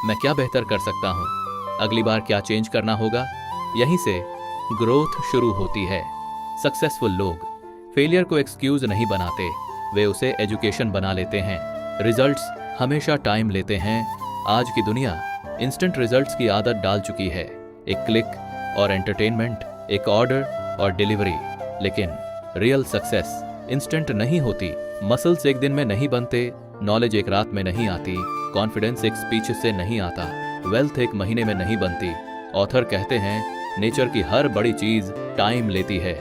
मैं क्या बेहतर कर सकता हूँ, अगली बार क्या चेंज करना होगा। यहीं से ग्रोथ शुरू होती है। सक्सेसफुल लोग फेलियर को एक्सक्यूज नहीं बनाते, वे उसे एजुकेशन बना लेते हैं। रिजल्ट्स हमेशा टाइम लेते हैं। आज की दुनिया इंस्टेंट रिजल्ट्स की आदत डाल चुकी है। एक क्लिक और एंटरटेनमेंट, एक ऑर्डर और डिलीवरी। लेकिन रियल सक्सेस इंस्टेंट नहीं होती। मसल्स एक दिन में नहीं बनते, नॉलेज एक रात में नहीं आती, कॉन्फिडेंस एक स्पीच से नहीं आता, वेल्थ एक महीने में नहीं बनती ऑथर कहते हैं नेचर की हर बड़ी चीज टाइम लेती है,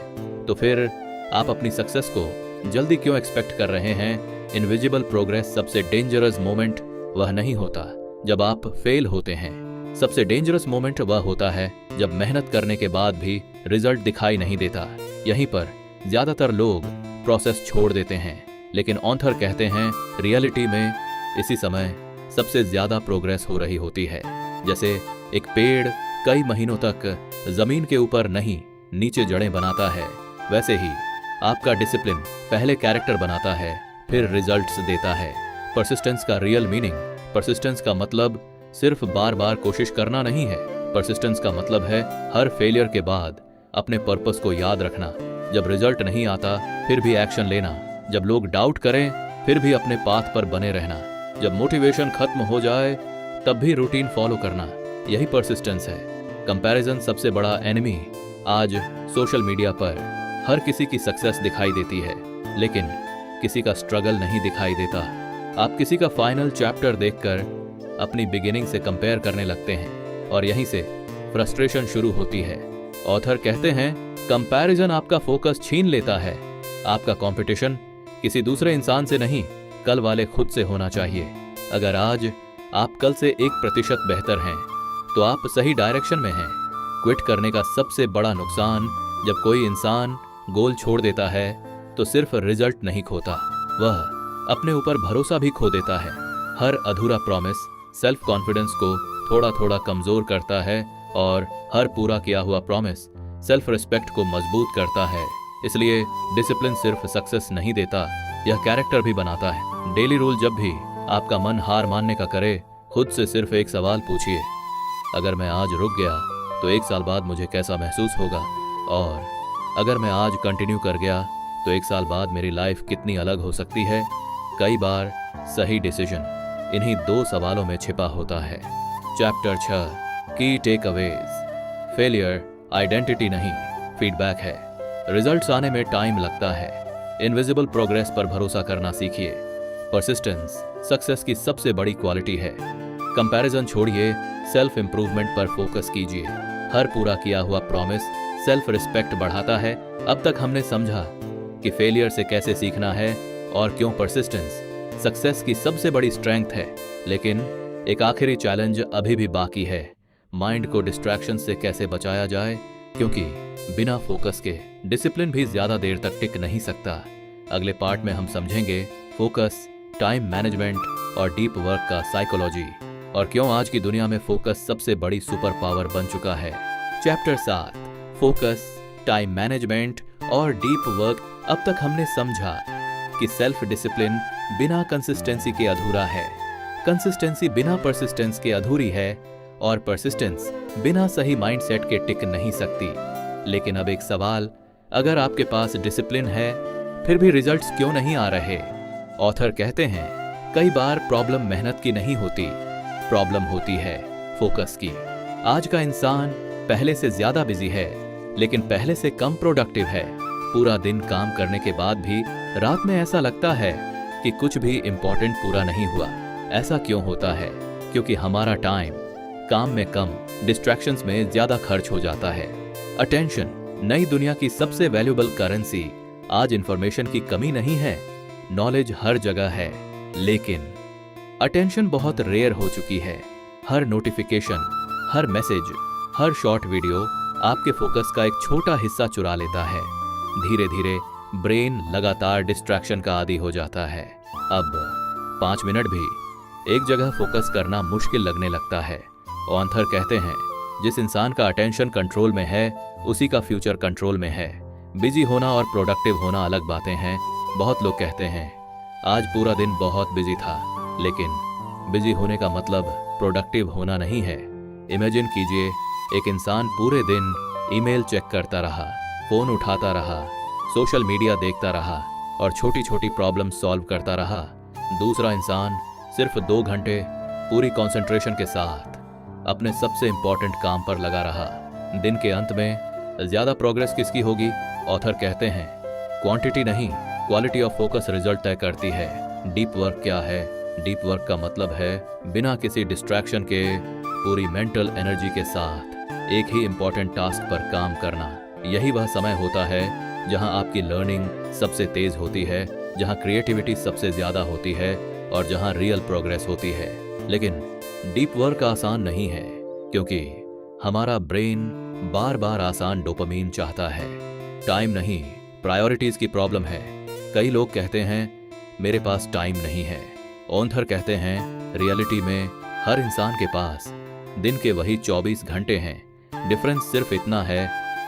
तो फिर आप अपनी सक्सेस को जल्दी क्यों एक्सपेक्ट कर रहे हैं? इनविजिबल प्रोग्रेस सबसे डेंजरस मोमेंट वह नहीं होता जब आप फेल होते हैं। सबसे डेंजरस मोमेंट वह होता है जब मेहनत करने के बाद भी रिजल्ट दिखाई नहीं देता। यहीं पर ज्यादातर लोग प्रोसेस छोड़ देते हैं, लेकिन ऑथर कहते हैं रियलिटी में इसी समय सबसे ज्यादा प्रोग्रेस हो रही होती है। जैसे एक पेड़ कई महीनों तक जमीन के ऊपर नहीं नीचे जड़ें बनाता है, वैसे ही आपका डिसिप्लिन पहले कैरेक्टर बनाता है, फिर रिजल्ट्स देता है। परसिस्टेंस का रियल मीनिंग, परसिस्टेंस का मतलब सिर्फ बार बार कोशिश करना नहीं है। परसिस्टेंस का मतलब है हर फेलियर के बाद अपने पर्पस को याद रखना, जब रिजल्ट नहीं आता फिर भी एक्शन लेना, जब लोग डाउट करें फिर भी अपने पाथ पर बने रहना, जब मोटिवेशन खत्म हो जाए तब भी रूटीन फॉलो करना, यही परसिस्टेंस है। कंपैरिजन सबसे बड़ा एनिमी आज सोशल मीडिया पर हर किसी की सक्सेस दिखाई देती है, लेकिन किसी का स्ट्रगल नहीं दिखाई देता। आप किसी का फाइनल चैप्टर देखकर अपनी बिगिनिंग से कंपेयर करने लगते हैं और यहीं से फ्रस्ट्रेशन शुरू होती है। ऑथर कहते हैं कंपैरिजन आपका फोकस छीन लेता है। आपका कंपटीशन किसी दूसरे इंसान से नहीं, कल वाले खुद से होना चाहिए। अगर आज आप कल से 1% बेहतर हैं तो आप सही डायरेक्शन में हैं। क्विट करने का सबसे बड़ा नुकसान जब कोई इंसान गोल छोड़ देता है तो सिर्फ रिजल्ट नहीं खोता, वह अपने ऊपर भरोसा भी खो देता है। हर अधूरा प्रॉमिस सेल्फ कॉन्फिडेंस को थोड़ा थोड़ा कमजोर करता है और हर पूरा किया हुआ प्रॉमिस सेल्फ रिस्पेक्ट को मजबूत करता है। इसलिए डिसिप्लिन सिर्फ सक्सेस नहीं देता, यह कैरेक्टर भी बनाता है। डेली रूल, जब भी आपका मन हार मानने का करे, खुद से सिर्फ एक सवाल पूछिए, अगर मैं आज रुक गया तो 1 साल बाद मुझे कैसा महसूस होगा, और अगर मैं आज कंटिन्यू कर गया तो 1 साल बाद मेरी लाइफ कितनी अलग हो सकती है। कई बार सही डिसीजन इन्हीं 2 सवालों में छिपा होता है। चैप्टर 6 की टेक अवेज। फेलियर आइडेंटिटी नहीं, फीडबैक है। रिजल्ट्स आने में टाइम लगता है। इनविजिबल प्रोग्रेस पर भरोसा करना सीखिए। परसिस्टेंस सक्सेस की सबसे बड़ी क्वालिटी है। कंपैरिजन छोड़िए, सेल्फ इंप्रूवमेंट पर फोकस कीजिए। हर पूरा किया हुआ प्रॉमिस सेल्फ रिस्पेक्ट बढ़ाता है। अब तक हमने समझा कि फेलियर से कैसे सीखना है और क्यों परसिस्टेंस सक्सेस की सबसे बड़ी स्ट्रेंथ है। लेकिन एक आखिरी चैलेंज अभी भी बाकी है, माइंड को डिस्ट्रैक्शन से कैसे बचाया जाए, क्योंकि बिना फोकस के डिसिप्लिन भी ज्यादा देर तक टिक नहीं सकता। अगले पार्ट में हम समझेंगे फोकस, टाइम मैनेजमेंट और डीप वर्क का साइकोलॉजी, और क्यों आज की दुनिया में फोकस सबसे बड़ी सुपर पावर बन चुका है। चैप्टर 7 फोकस, टाइम मैनेजमेंट और डीप वर्क। अब तक हमने समझा कि सेल्फ डिसिप्लिन बिना कंसिस्टेंसी के अधूरा है, कंसिस्टेंसी बिना परसिस्टेंस के अधूरी है, और परसिस्टेंस बिना सही माइंडसेट के टिक नहीं सकती। लेकिन अब एक सवाल, अगर आपके पास डिसिप्लिन है फिर भी रिजल्ट्स क्यों नहीं आ रहे? ऑथर कहते हैं कई बार प्रॉब्लम मेहनत की नहीं होती, प्रॉब्लम होती है फोकस की। आज का इंसान पहले से ज्यादा बिजी है, लेकिन पहले से कम प्रोडक्टिव है। पूरा दिन काम करने के बाद भी रात में ऐसा लगता है कि कुछ भी इंपॉर्टेंट पूरा नहीं हुआ। ऐसा क्यों होता है? क्योंकि हमारा टाइम काम में कम, डिस्ट्रैक्शंस में ज्यादा खर्च हो जाता है। अटेंशन नई दुनिया की सबसे वैल्यूएबल करेंसी। आज इंफॉर्मेशन की कमी नहीं है, नॉलेज हर जगह है, लेकिन अटेंशन बहुत रेयर हो चुकी है। हर नोटिफिकेशन, हर मैसेज, हर शॉर्ट वीडियो आपके फोकस का एक छोटा हिस्सा चुरा लेता है। धीरे धीरे ब्रेन लगातार डिस्ट्रैक्शन का आदी हो जाता है। अब 5 मिनट भी एक जगह फोकस करना मुश्किल लगने लगता है। ऑथर कहते हैं जिस इंसान का अटेंशन कंट्रोल में है उसी का फ्यूचर कंट्रोल में है। बिजी होना और प्रोडक्टिव होना अलग बातें हैं। बहुत लोग कहते हैं आज पूरा दिन बहुत बिजी था, लेकिन बिजी होने का मतलब प्रोडक्टिव होना नहीं है। इमेजिन कीजिए एक इंसान पूरे दिन ईमेल चेक करता रहा, फोन उठाता रहा, सोशल मीडिया देखता रहा और छोटी छोटी प्रॉब्लम सॉल्व करता रहा। दूसरा इंसान सिर्फ 2 घंटे पूरी कंसंट्रेशन के साथ अपने सबसे इंपॉर्टेंट काम पर लगा रहा। दिन के अंत में ज्यादा प्रोग्रेस किसकी होगी? ऑथर कहते हैं क्वांटिटी नहीं, क्वालिटी ऑफ फोकस रिजल्ट तय करती है। डीप वर्क क्या है? डीप वर्क का मतलब है बिना किसी डिस्ट्रैक्शन के पूरी मेंटल एनर्जी के साथ एक ही इम्पोर्टेंट टास्क पर काम करना, यही वह समय होता है जहां आपकी लर्निंग सबसे तेज होती है, जहां क्रिएटिविटी सबसे ज्यादा होती है और जहां रियल प्रोग्रेस होती है। लेकिन डीप वर्क आसान नहीं है, क्योंकि हमारा ब्रेन बार बार आसान डोपामीन चाहता है। टाइम नहीं, प्रायोरिटीज की प्रॉब्लम है। कई लोग कहते हैं मेरे पास टाइम नहीं है। ऑथर कहते हैं रियलिटी में हर इंसान के पास दिन के वही 24 घंटे हैं। डिफरेंस सिर्फ इतना है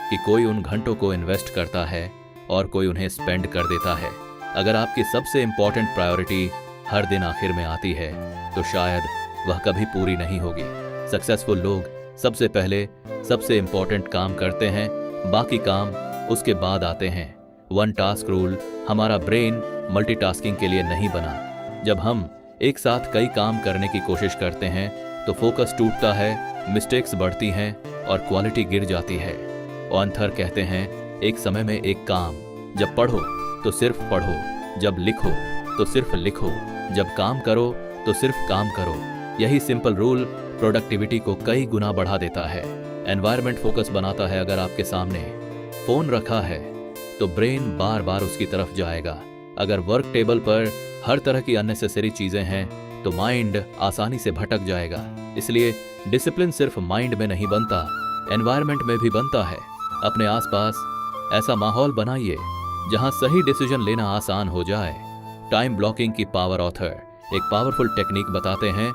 कि कोई उन घंटों को इन्वेस्ट करता है और कोई उन्हें स्पेंड कर देता है। अगर आपकी सबसे इंपॉर्टेंट प्रायोरिटी हर दिन आखिर में आती है तो शायद वह कभी पूरी नहीं होगी। सक्सेसफुल लोग सबसे पहले सबसे इंपॉर्टेंट काम करते हैं, बाकी काम उसके बाद आते हैं। One task rule. हमारा ब्रेन मल्टीटास्किंग के लिए नहीं बना। जब हम एक साथ कई काम करने की कोशिश करते हैं तो फोकस टूटता है, मिस्टेक्स बढ़ती हैं और क्वालिटी गिर जाती है। ऑथर कहते हैं एक समय में एक काम। जब पढ़ो तो सिर्फ पढ़ो, जब लिखो तो सिर्फ लिखो, जब काम करो तो सिर्फ काम करो। यही सिंपल रूल प्रोडक्टिविटी को कई गुना बढ़ा देता है। एनवायरनमेंट फोकस बनाता है। अगर आपके सामने फोन रखा है तो ब्रेन बार बार उसकी तरफ जाएगा। अगर वर्क टेबल पर हर तरह की अननेसेसरी चीजें हैं तो माइंड आसानी से भटक जाएगा। इसलिए डिसिप्लिन सिर्फ माइंड में नहीं बनता, एनवायरनमेंट में भी बनता है। अपने आसपास ऐसा माहौल बनाइए जहां सही डिसीजन लेना आसान हो जाए। टाइम ब्लॉकिंग की पावर। ऑथर एक पावरफुल टेक्निक बताते हैं,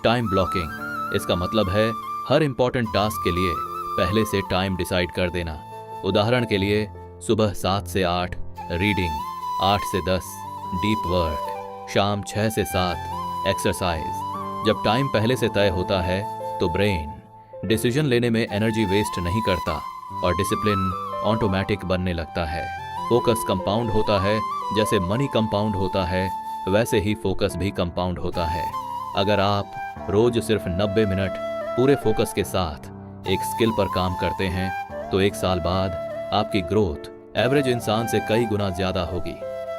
टाइम ब्लॉकिंग। इसका मतलब है हर इंपॉर्टेंट टास्क के लिए पहले से टाइम डिसाइड कर देना। उदाहरण के लिए सुबह 7 से 8 रीडिंग, 8 से 10 डीप वर्क, शाम 6 से 7 एक्सरसाइज। जब टाइम पहले से तय होता है तो ब्रेन डिसीजन लेने में एनर्जी वेस्ट नहीं करता और डिसिप्लिन ऑटोमेटिक बनने लगता है। फोकस कंपाउंड होता है। जैसे मनी कंपाउंड होता है वैसे ही फोकस भी कंपाउंड होता है। अगर आप रोज सिर्फ 90 मिनट पूरे फोकस के साथ एक स्किल पर काम करते हैं तो 1 साल बाद आपकी ग्रोथ एवरेज इंसान से कई गुना ज्यादा होगी।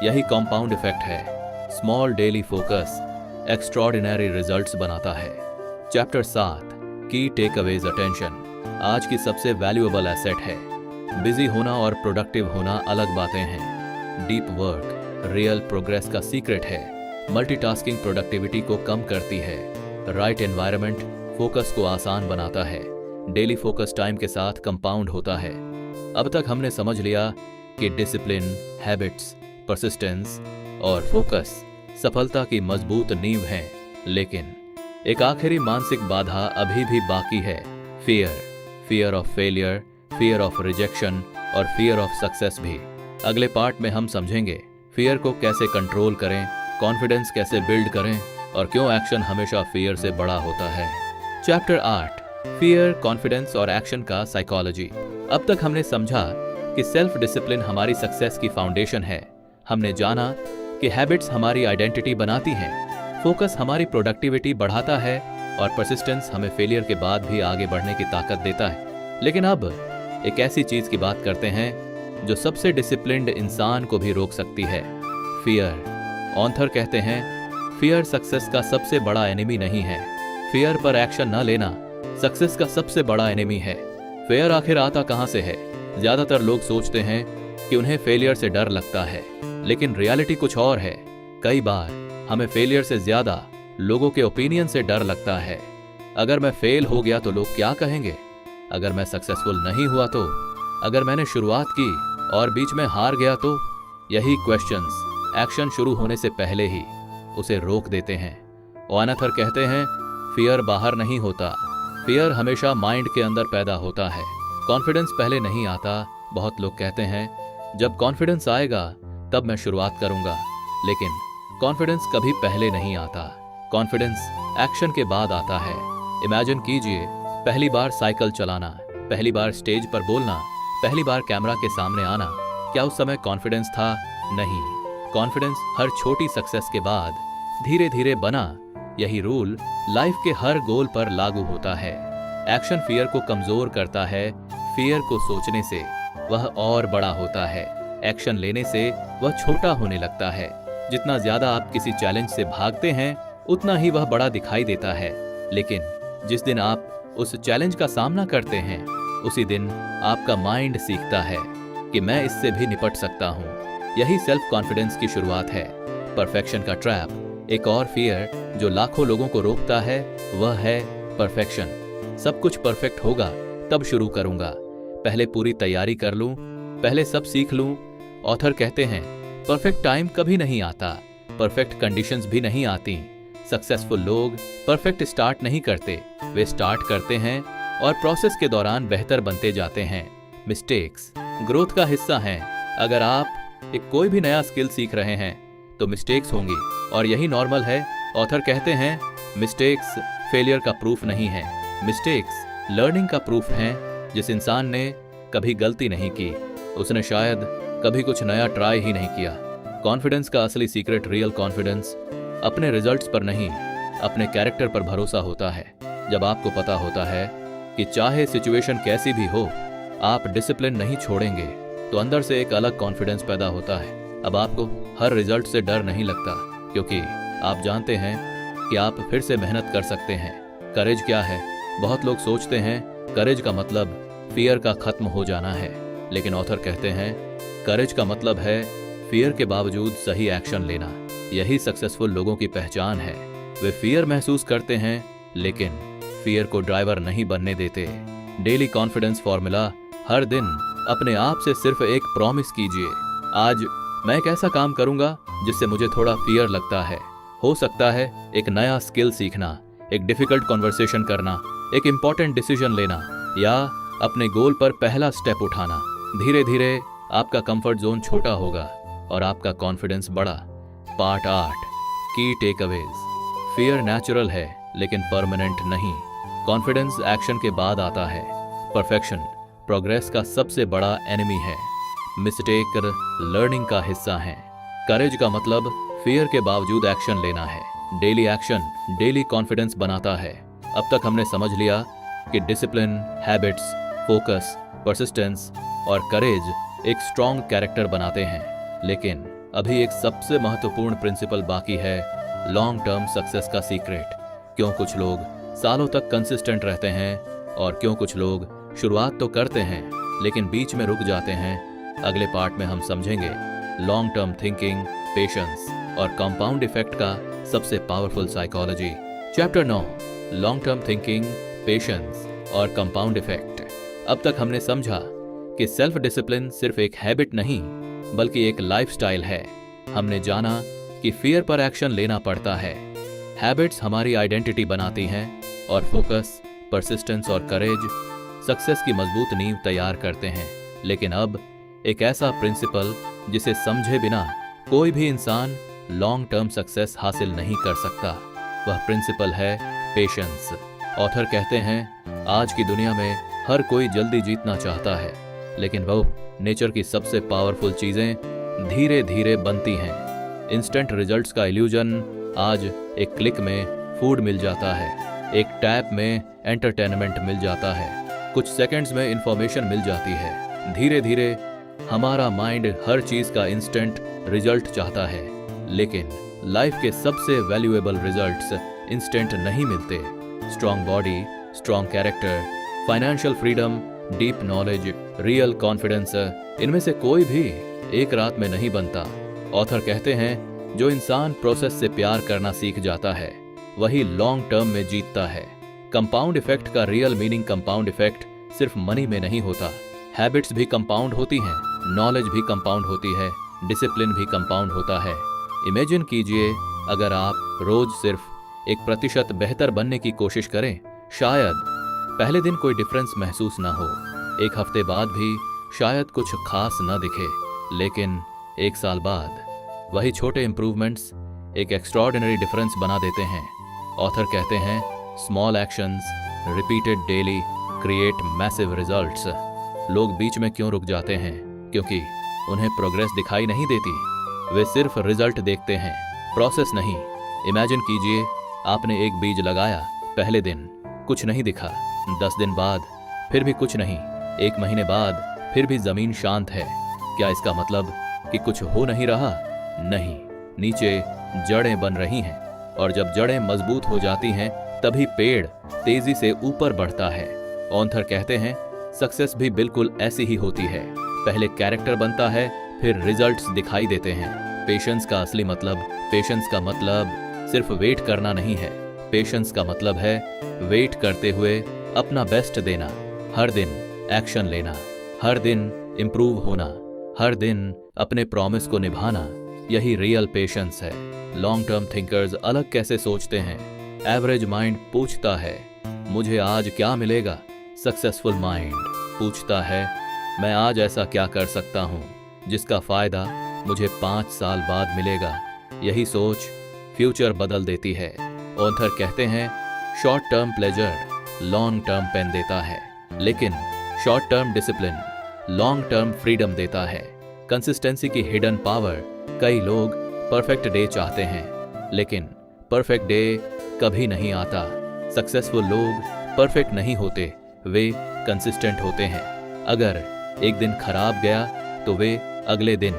यही कंपाउंड इफेक्ट है। Small daily focus extraordinary results बनाता है। चैप्टर 7 की टेकअवेज। अटेंशन आज की सबसे वैल्यूएबल एसेट है। बिजी होना और प्रोडक्टिव होना अलग बातें हैं। डीप वर्क रियल प्रोग्रेस का सीक्रेट है। मल्टीटास्किंग प्रोडक्टिविटी को कम करती है। राइट एनवायरनमेंट फोकस को आसान बनाता है। डेली फोकस टाइम के साथ कंपाउंड होता है। अब तक हमने समझ लिया कि डिसिप्लिन, हैबिट्स, परसिस्टेंस और फोकस सफलता की मजबूत नींव हैं। लेकिन एक आखिरी मानसिक बाधा अभी भी बाकी है। Fear of failure, fear of rejection और फियर ऑफ सक्सेस भी। अगले पार्ट में हम समझेंगे फियर को कैसे कंट्रोल करें, कॉन्फिडेंस कैसे बिल्ड करें और क्यों एक्शन हमेशा फियर से बड़ा होता है। चैप्टर 8 फियर, कॉन्फिडेंस और एक्शन का साइकोलॉजी। अब तक हमने समझा कि सेल्फ डिसिप्लिन हमारी सक्सेस की फाउंडेशन है। हमने जाना कि हैबिट्स हमारी आइडेंटिटी बनाती हैं, फोकस हमारी प्रोडक्टिविटी बढ़ाता है और परसिस्टेंस हमें फेलियर के बाद भी आगे बढ़ने की ताकत देता है। लेकिन अब एक ऐसी चीज की बात करते हैं जो सबसे डिसिप्लिन्ड इंसान को भी रोक सकती है, फियर। ऑथर कहते हैं फियर सक्सेस का सबसे बड़ा एनिमी नहीं है। फियर पर एक्शन न लेना सक्सेस का सबसे बड़ा एनिमी है। फियर आखिर आता कहां से है? ज्यादातर लोग सोचते हैं कि उन्हें फेलियर से डर लगता है, लेकिन रियलिटी कुछ और है। कई बार हमें फेलियर से ज्यादा लोगों के ओपिनियन से डर लगता है। अगर मैं फेल हो गया तो लोग क्या कहेंगे? अगर मैं सक्सेसफुल नहीं हुआ तो? अगर मैंने शुरुआत की और बीच में हार गया तो? यही क्वेश्चंस एक्शन शुरू होने से पहले ही उसे रोक देते हैं। ऑथर कहते हैं फियर बाहर नहीं होता, फियर हमेशा माइंड के अंदर पैदा होता है। कॉन्फिडेंस पहले नहीं आता। बहुत लोग कहते हैं जब कॉन्फिडेंस आएगा तब मैं शुरुआत करूंगा, लेकिन कॉन्फिडेंस कभी पहले नहीं आता। कॉन्फिडेंस एक्शन के बाद आता है। इमेजिन कीजिए पहली बार साइकिल चलाना, पहली बार स्टेज पर बोलना, पहली बार कैमरा के सामने आना। क्या उस समय कॉन्फिडेंस था? नहीं। कॉन्फिडेंस हर छोटी सक्सेस के बाद धीरे धीरे बना। यही रूल लाइफ के हर गोल पर लागू होता है। एक्शन फियर को कमजोर करता है। फियर को सोचने से वह और बड़ा होता है, एक्शन लेने से वह छोटा होने लगता है। जितना ज्यादा आप किसी चैलेंज से भागते हैं उतना ही वह बड़ा दिखाई देता है, लेकिन जिस दिन आप उस चैलेंज का सामना करते हैं, उसी दिन आपका माइंड सीखता है कि मैं इससे भी निपट सकता हूँ। यही सेल्फ कॉन्फिडेंस की शुरुआत है। परफेक्शन का ट्रैप, एक और फियर जो लाखों लोगों को रोकता है, वह है परफेक्शन। सब कुछ परफेक्ट होगा तब शुरू करूंगा, पहले पूरी तैयारी कर लूं, पहले सब सीख लूं। ऑथर कहते हैं परफेक्ट टाइम कभी नहीं आता, परफेक्ट कंडीशंस भी नहीं आती। सक्सेसफुल लोग परफेक्ट स्टार्ट नहीं करते, वे स्टार्ट करते हैं और प्रोसेस के दौरान बेहतर बनते जाते हैं। मिस्टेक्स ग्रोथ का हिस्सा हैं। अगर आप कोई भी नया स्किल सीख रहे हैं तो मिस्टेक्स होंगी और यही नॉर्मल है। ऑथर कहते हैं मिस्टेक्स फेलियर का प्रूफ नहीं है, मिस्टेक्स लर्निंग का प्रूफ हैं। जिस इंसान ने कभी गलती नहीं की, उसने शायद कभी कुछ नया ट्राई ही नहीं किया। कॉन्फिडेंस का असली सीक्रेट, रियल कॉन्फिडेंस, अपने रिजल्ट्स पर नहीं, अपने कैरेक्टर पर भरोसा होता है। जब आपको पता होता है कि चाहे सिचुएशन कैसी भी हो, आप डिसिप्लिन नहीं छोड़ेंगे, तो अंदर से एक अलग कॉन्फिडेंस पैदा होता है। अब आपको हर रिजल्ट से डर नहीं लगता, क्योंकि आप जानते हैं कि आप फिर से मेहनत कर सकते हैं। करेज क्या है? बहुत लोग सोचते हैं करेज का मतलब फियर का खत्म हो जाना है, लेकिन ऑथर कहते हैं करेज का मतलब है फियर के बावजूद सही एक्शन लेना। यही सक्सेसफुल लोगों की पहचान है। वे फियर महसूस करते हैं, लेकिन फियर को ड्राइवर नहीं बनने देते। डेली कॉन्फिडेंस फॉर्मूला, हर दिन अपने आप से सिर्फ एक प्रॉमिस कीजिए, आज मैं एक ऐसा काम करूंगा जिससे मुझे थोड़ा फियर लगता है। हो सकता है एक नया स्किल सीखना, एक डिफिकल्ट कॉन्वर्सेशन करना, एक इंपॉर्टेंट डिसीजन लेना, या अपने गोल पर पहला स्टेप उठाना। धीरे धीरे आपका कंफर्ट जोन छोटा होगा और आपका कॉन्फिडेंस बड़ा। पार्ट 8, की टेकअवेज। फियर नेचुरल है लेकिन परमानेंट नहीं। कॉन्फिडेंस एक्शन के बाद आता है। परफेक्शन प्रोग्रेस का सबसे बड़ा एनिमी है। मिस्टेक लर्निंग का हिस्सा है। करेज का मतलब फियर के बावजूद एक्शन लेना है। डेली एक्शन डेली कॉन्फिडेंस बनाता है। अब तक हमने समझ लिया कि डिसिप्लिन, हैबिट्स, फोकस, परसिस्टेंस और करेज एक स्ट्रॉन्ग कैरेक्टर बनाते हैं, लेकिन अभी एक सबसे महत्वपूर्ण प्रिंसिपल बाकी है, लॉन्ग टर्म सक्सेस का सीक्रेट। क्यों कुछ लोग सालों तक कंसिस्टेंट रहते हैं और क्यों कुछ लोग शुरुआत तो करते हैं लेकिन बीच में रुक जाते हैं, अगले पार्ट में हम समझेंगे। लॉन्ग टर्म थिंकिंग, पेशेंस और कंपाउंड इफेक्ट का सबसे powerful psychology. Chapter 9, long term thinking, patience और कंपाउंड इफेक्ट। अब तक हमने समझा कि सेल्फ डिसिप्लिन सिर्फ एक हैबिट नहीं बल्कि एक लाइफस्टाइल है। हमने जाना कि फियर पर एक्शन लेना पड़ता है। हैबिट्स हमारी आइडेंटिटी बनाती हैं और फोकस, परसिस्टेंस और करेज सक्सेस की मजबूत नींव तैयार करते हैं। लेकिन अब एक ऐसा प्रिंसिपल जिसे समझे बिना कोई भी इंसान लॉन्ग टर्म सक्सेस हासिल नहीं कर सकता, वह प्रिंसिपल है पेशेंस। ऑथर कहते हैं आज की दुनिया में हर कोई जल्दी जीतना चाहता है, लेकिन वो नेचर की सबसे पावरफुल चीजें धीरे धीरे बनती हैं। इंस्टेंट रिजल्ट्स का इल्यूजन, आज एक क्लिक में फूड मिल जाता है, एक टैप में एंटरटेनमेंट मिल जाता है, कुछ सेकंड्स में इंफॉर्मेशन मिल जाती है। धीरे धीरे हमारा माइंड हर चीज का इंस्टेंट रिजल्ट चाहता है, लेकिन लाइफ के सबसे वैल्यूएबल रिजल्ट्स इंस्टेंट नहीं मिलते। Strong body, strong character, financial freedom, deep knowledge, real confidence, इनमें से कोई भी एक रात में नहीं बनता। ऑथर कहते हैं जो इंसान प्रोसेस से प्यार करना सीख जाता है वही लॉन्ग टर्म में जीतता है। कंपाउंड इफेक्ट का रियल मीनिंग, कंपाउंड इफेक्ट सिर्फ मनी में नहीं होता, हैबिट्स भी कंपाउंड होती हैं, नॉलेज भी कंपाउंड होती है, डिसिप्लिन भी कंपाउंड होता है। इमेजिन कीजिए अगर आप रोज सिर्फ 1% बेहतर बनने की कोशिश करें, शायद पहले दिन कोई डिफरेंस महसूस ना हो, एक हफ्ते बाद भी शायद कुछ खास ना दिखे, लेकिन एक साल बाद वही छोटे इंप्रूवमेंट्स एक एक्स्ट्रॉर्डिनरी डिफरेंस बना देते हैं। ऑथर कहते हैं small actions repeated daily create massive results. लोग बीच में क्यों रुक जाते हैं? क्योंकि उन्हें प्रोग्रेस दिखाई नहीं देती, वे सिर्फ रिजल्ट देखते हैं, प्रोसेस नहीं। इमेजिन कीजिए आपने एक बीज लगाया, पहले दिन कुछ नहीं दिखा, 10 दिन बाद फिर भी कुछ नहीं, 1 महीने बाद फिर भी जमीन शांत है। क्या इसका मतलब कि कुछ हो नहीं रहा? नहीं, नीचे जड़ें बन रही हैं, और जब जड़ें मजबूत हो जाती हैं तभी पेड़ तेजी से ऊपर बढ़ता है। ऑथर कहते हैं सक्सेस भी बिल्कुल ऐसी ही होती है। पहले कैरेक्टर बनता है, फिर रिजल्ट्स दिखाई देते हैं। पेशेंस का मतलब सिर्फ वेट करना नहीं है। पेशेंस का मतलब है वेट करते हुए अपना बेस्ट देना, हर दिन एक्शन लेना, हर दिन इंप्रूव होना, हर दिन अपने प्रॉमिस को निभाना। यही रियल पेशेंस है। लॉन्ग टर्म थिंकर्स अलग कैसे सोचते हैं। एवरेज माइंड पूछता है मुझे आज क्या मिलेगा। सक्सेसफुल माइंड पूछता है मैं आज ऐसा क्या कर सकता हूं जिसका फायदा मुझे 5 साल बाद मिलेगा। यही सोच फ्यूचर बदल देती है। ऑथर कहते हैं short term pleasure long term pain देता है, लेकिन short term discipline long term freedom देता है। कंसिस्टेंसी की हिडन पावर। कई लोग परफेक्ट डे चाहते हैं, लेकिन परफेक्ट डे कभी नहीं आता। सक्सेसफुल लोग परफेक्ट नहीं होते, वे कंसिस्टेंट होते हैं। अगर एक दिन खराब गया तो वे अगले दिन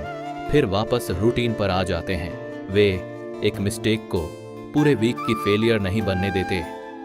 फिर वापस रूटीन पर आ जाते हैं। वे एक मिस्टेक को पूरे वीक की फेलियर नहीं बनने देते।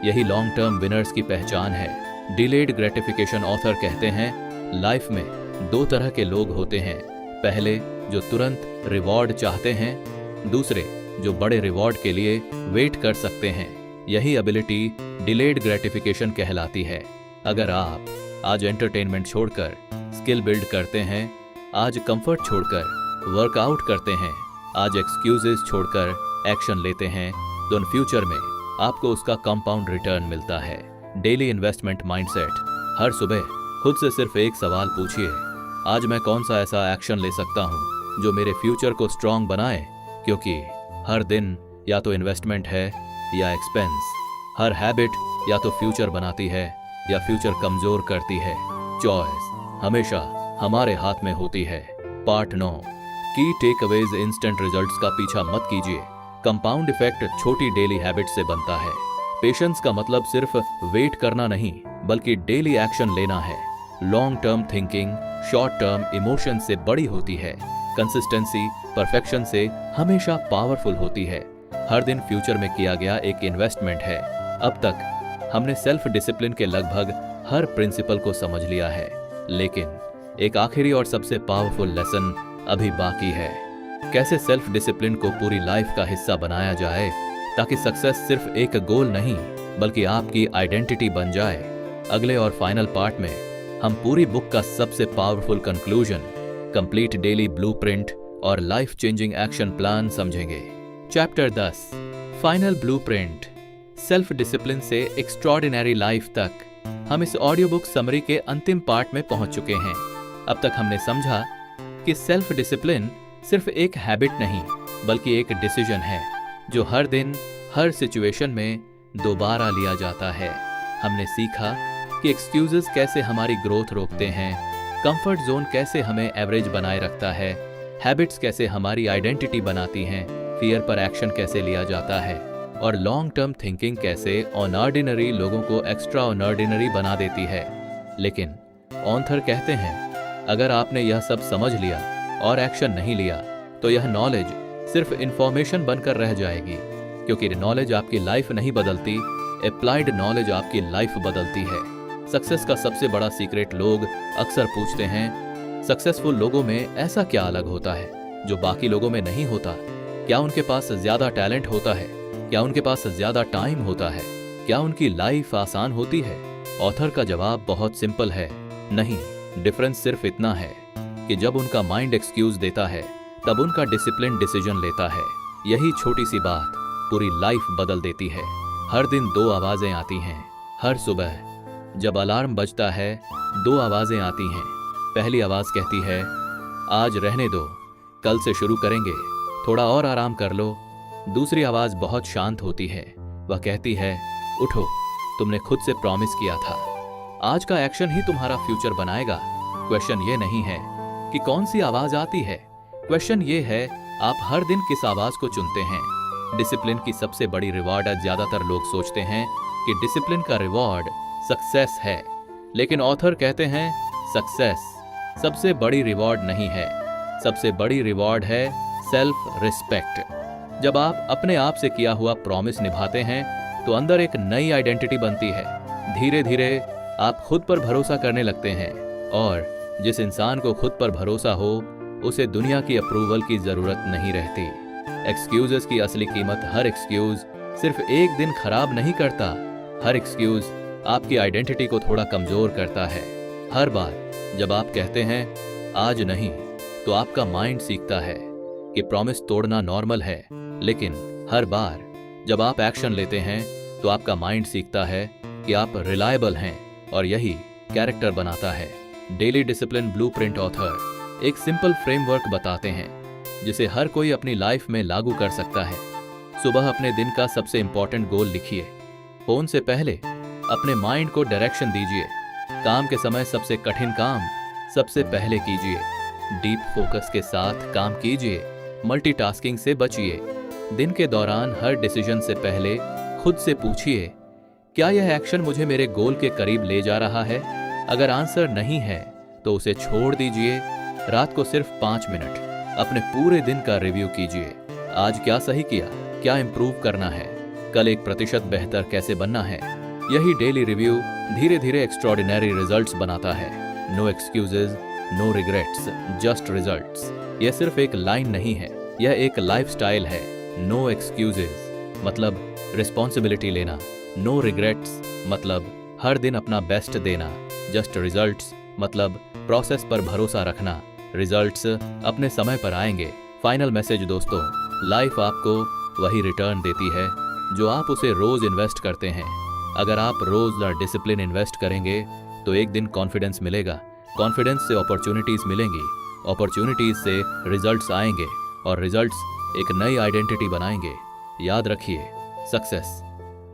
यही लॉन्ग टर्म विनर्स की पहचान है। Delayed gratification. ऑथर कहते हैं लाइफ में 2 तरह के लोग होते हैं। पहले जो तुरंत रिवॉर्ड चाहते हैं, दूसरे जो बड़े रिवॉर्ड के लिए वेट कर सकते हैं। यही एबिलिटी डिलेड ग्रेटिफिकेशन कहलाती है। अगर आप आज एंटरटेनमेंट छोड़कर स्किल बिल्ड करते हैं, आज कंफर्ट छोड़कर वर्कआउट करते हैं, आज एक्सक्यूजेस छोड़कर एक्शन लेते हैं, तो इन फ्यूचर में आपको उसका कंपाउंड रिटर्न मिलता है। Daily investment mindset. हर सुबह खुद से सिर्फ एक सवाल पूछिए, आज मैं कौन सा ऐसा एक्शन ले सकता हूं जो मेरे फ्यूचर को स्ट्रांग बनाए। क्योंकि हर दिन या तो इन्वेस्टमेंट है या एक्सपेंस। हर हैबिट या तो फ्यूचर बनाती है या फ्यूचर कमजोर करती है। चॉइस हमेशा हमारे हाथ में होती है। पार्ट 9 की टेकअवेज। इंस्टेंट रिजल्ट्स का पीछा मत कीजिए। कंपाउंड इफेक्ट छोटी डेली हैबिट से बनता है। पेशेंस का मतलब सिर्फ वेट करना नहीं, बल्कि डेली एक्शन लेना है। Long term thinking short term emotion से बड़ी होती है। कंसिस्टेंसी परफेक्शन से हमेशा पावरफुल होती है। हर दिन फ्यूचर में किया गया एक इन्वेस्टमेंट है। अब तक हमने सेल्फ डिसिप्लिन के लगभग हर प्रिंसिपल को समझ लिया है, लेकिन एक आखिरी और सबसे पावरफुल लेसन अभी बाकी है। कैसे सेल्फ डिसिप्लिन को पूरी लाइफ का हिस्सा बनाया जाए ताकि सक्सेस सिर्फ एक गोल नहीं बल्कि आपकी आइडेंटिटी बन जाए। अगले और फाइनल पार्ट में हम पूरी बुक का सबसे powerful conclusion, complete daily blueprint और लाइफ चेंजिंग एक्शन प्लान समझेंगे। Chapter 10 final blueprint, self discipline से एक्स्ट्रॉर्डिनरी लाइफ तक। हम इस ऑडियो बुक समरी के अंतिम पार्ट में पहुंच चुके हैं। अब तक हमने समझा कि सेल्फ डिसिप्लिन सिर्फ एक हैबिट नहीं बल्कि एक डिसीजन है जो हर दिन हर सिचुएशन में दोबारा लिया जाता है। हमने सीखा कि एक्सक्यूजेस कैसे हमारी ग्रोथ रोकते हैं, कंफर्ट जोन कैसे हमें एवरेज बनाए रखता है, हैबिट्स कैसे हमारी आइडेंटिटी बनाती हैं, फियर पर एक्शन कैसे लिया जाता है, और लॉन्ग टर्म थिंकिंग कैसे ऑर्डिनरी लोगों को एक्स्ट्रा ऑर्डिनरी बना देती है। लेकिन ऑथर कहते हैं अगर आपने यह सब समझ लिया और एक्शन नहीं लिया तो यह नॉलेज सिर्फ इंफॉर्मेशन बनकर रह जाएगी। क्योंकि नॉलेज आपकी लाइफ नहीं बदलती, अप्लाइड नॉलेज आपकी लाइफ बदलती है। सक्सेस का सबसे बड़ा सीक्रेट लोग अक्सर पूछते हैं, सक्सेसफुल लोगों में ऐसा क्या अलग होता है जो बाकी लोगों में नहीं होता? क्या उनके पास ज्यादा टैलेंट होता है? क्या उनके पास ज्यादा टाइम होता है? क्या उनकी लाइफ आसान होती है? ऑथर का जवाब बहुत सिंपल है, नहीं। डिफरेंस सिर्फ इतना है कि जब उनका माइंड एक्सक्यूज देता है तब उनका डिसिप्लिन डिसीजन लेता है। यही छोटी सी बात पूरी लाइफ बदल देती है। हर दिन 2 आवाजें आती हैं। हर सुबह जब अलार्म बजता है 2 आवाजें आती हैं। पहली आवाज कहती है आज रहने दो, कल से शुरू करेंगे, थोड़ा और आराम कर लो। दूसरी आवाज बहुत शांत होती है, वह कहती है उठो, तुमने खुद से प्रॉमिस किया था। आज का एक्शन ही तुम्हारा फ्यूचर बनाएगा। क्वेश्चन ये नहीं है कि कौन सी आवाज आती है, क्वेश्चन ये है आप हर दिन किस आवाज को चुनते हैं। डिसिप्लिन की सबसे बड़ी रिवॉर्ड, ज्यादातर लोग सोचते हैं कि डिसिप्लिन का रिवॉर्ड सक्सेस है, लेकिन ऑथर कहते हैं सक्सेस सबसे बड़ी रिवॉर्ड नहीं है। सबसे बड़ी रिवॉर्ड है सेल्फ रिस्पेक्ट। जब आप अपने आप से किया हुआ प्रॉमिस निभाते हैं तो अंदर एक नई आइडेंटिटी बनती है। धीरे धीरे आप खुद पर भरोसा करने लगते हैं, और जिस इंसान को खुद पर भरोसा हो उसे दुनिया की अप्रूवल की जरूरत नहीं रहती। एक्सक्यूजेस की असली कीमत हर एक्सक्यूज सिर्फ एक दिन खराब नहीं करता, हर एक्सक्यूज आपकी आइडेंटिटी को थोड़ा कमजोर करता है। हर बार जब आप कहते हैं आज नहीं, तो आपका माइंड सीखता है कि प्रॉमिस तोड़ना नॉर्मल है, लेकिन हर बार जब आप एक्शन लेते हैं तो आपका माइंड सीखता है कि आप रिलायबल हैं, और यही कैरेक्टर बनाता है। डेली डिसिप्लिन ब्लूप्रिंट ऑथर एक सिंपल फ्रेमवर्क बताते हैं जिसे हर कोई अपनी लाइफ में लागू कर सकता है। सुबह अपने दिन का सबसे इंपॉर्टेंट गोल लिखिए। फोन से पहले अपने माइंड को डायरेक्शन दीजिए। काम के समय सबसे कठिन काम सबसे पहले कीजिए। डीप फोकस के साथ काम कीजिए। मल्टीटास्किंग से बचिए। दिन के दौरान हर डिसीजन से पहले खुद से पूछिए, क्या यह एक्शन मुझे मेरे गोल के करीब ले जा रहा है? अगर आंसर नहीं है तो उसे छोड़ दीजिए। रात को सिर्फ 5 मिनट अपने पूरे दिन का रिव्यू कीजिए। आज क्या सही किया, क्या इंप्रूव करना है, कल 1% बेहतर कैसे बनना है। यही डेली रिव्यू धीरे धीरे एक्स्ट्रॉर्डिनरी रिजल्ट्स बनाता है। No excuses, no regrets, just results. यह सिर्फ एक लाइन नहीं है, यह एक लाइफस्टाइल है। नो एक्सक्यूजेज मतलब रिस्पॉन्सिबिलिटी लेना, नो रिग्रेट्स मतलब हर दिन अपना बेस्ट देना, जस्ट रिजल्ट्स मतलब प्रोसेस पर भरोसा रखना। रिजल्ट्स अपने समय पर आएंगे। फाइनल मैसेज दोस्तों, लाइफ आपको वही रिटर्न देती है जो आप उसे रोज इन्वेस्ट करते हैं। अगर आप रोज डिसिप्लिन इन्वेस्ट करेंगे तो एक दिन कॉन्फिडेंस मिलेगा, कॉन्फिडेंस से अपॉर्चुनिटीज मिलेंगी, अपॉर्चुनिटीज से रिजल्ट्स आएंगे, और रिजल्ट्स एक नई आइडेंटिटी बनाएंगे। याद रखिए, सक्सेस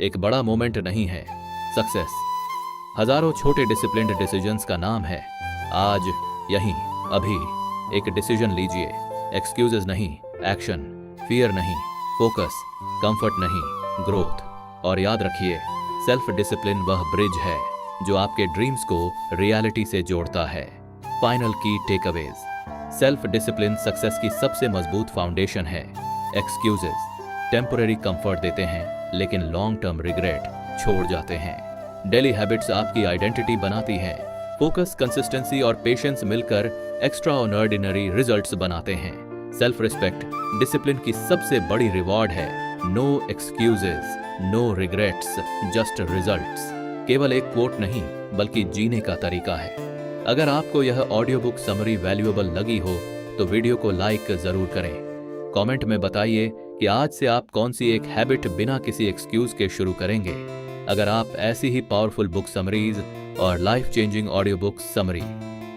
एक बड़ा मोमेंट नहीं है, सक्सेस हजारों छोटे डिसिप्लिन्ड डिसीजंस का नाम है। आज, यहीं, अभी एक डिसीजन लीजिए। एक्सक्यूजेस नहीं, एक्शन। फियर नहीं, फोकस। कंफर्ट नहीं, ग्रोथ। और याद रखिए, सेल्फ डिसिप्लिन वह ब्रिज है जो आपके ड्रीम्स को रियलिटी से जोड़ता है। फाइनल की टेकअवेज, सेल्फ डिसिप्लिन सक्सेस की सबसे मजबूत फाउंडेशन है। एक्सक्यूजेस टेम्पररी कंफर्ट देते हैं, लेकिन लॉन्ग टर्म रिग्रेट छोड़ जाते हैं। डेली हैबिट्स आपकी आइडेंटिटी बनाती हैं। फोकस, कंसिस्टेंसी और पेशेंस मिलकर एक्स्ट्रा ऑर्डिनरी रिजल्ट्स बनाते हैं। सेल्फ रिस्पेक्ट डिसिप्लिन की सबसे बड़ी रिवॉर्ड है। No excuses, no regrets, just results. केवल एक कोट नहीं, बल्कि जीने का तरीका है। अगर आपको यह ऑडियो बुक समरी वैल्यूएबल लगी हो तो वीडियो को लाइक जरूर करें। कमेंट में बताइए कि आज से आप कौन सी एक हैबिट बिना किसी एक्सक्यूज के शुरू करेंगे। अगर आप ऐसी ही पावरफुल बुक समरीज और life changing audio book summary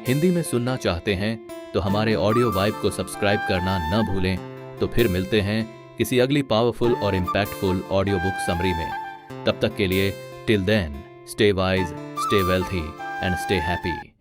Hindi में सुनना चाहते हैं तो हमारे ऑडियो वाइब को सब्सक्राइब करना न भूलें। तो फिर मिलते हैं किसी अगली पावरफुल और इम्पैक्टफुल ऑडियो बुक समरी में। तब तक के लिए till then, stay wise, stay wealthy and stay happy.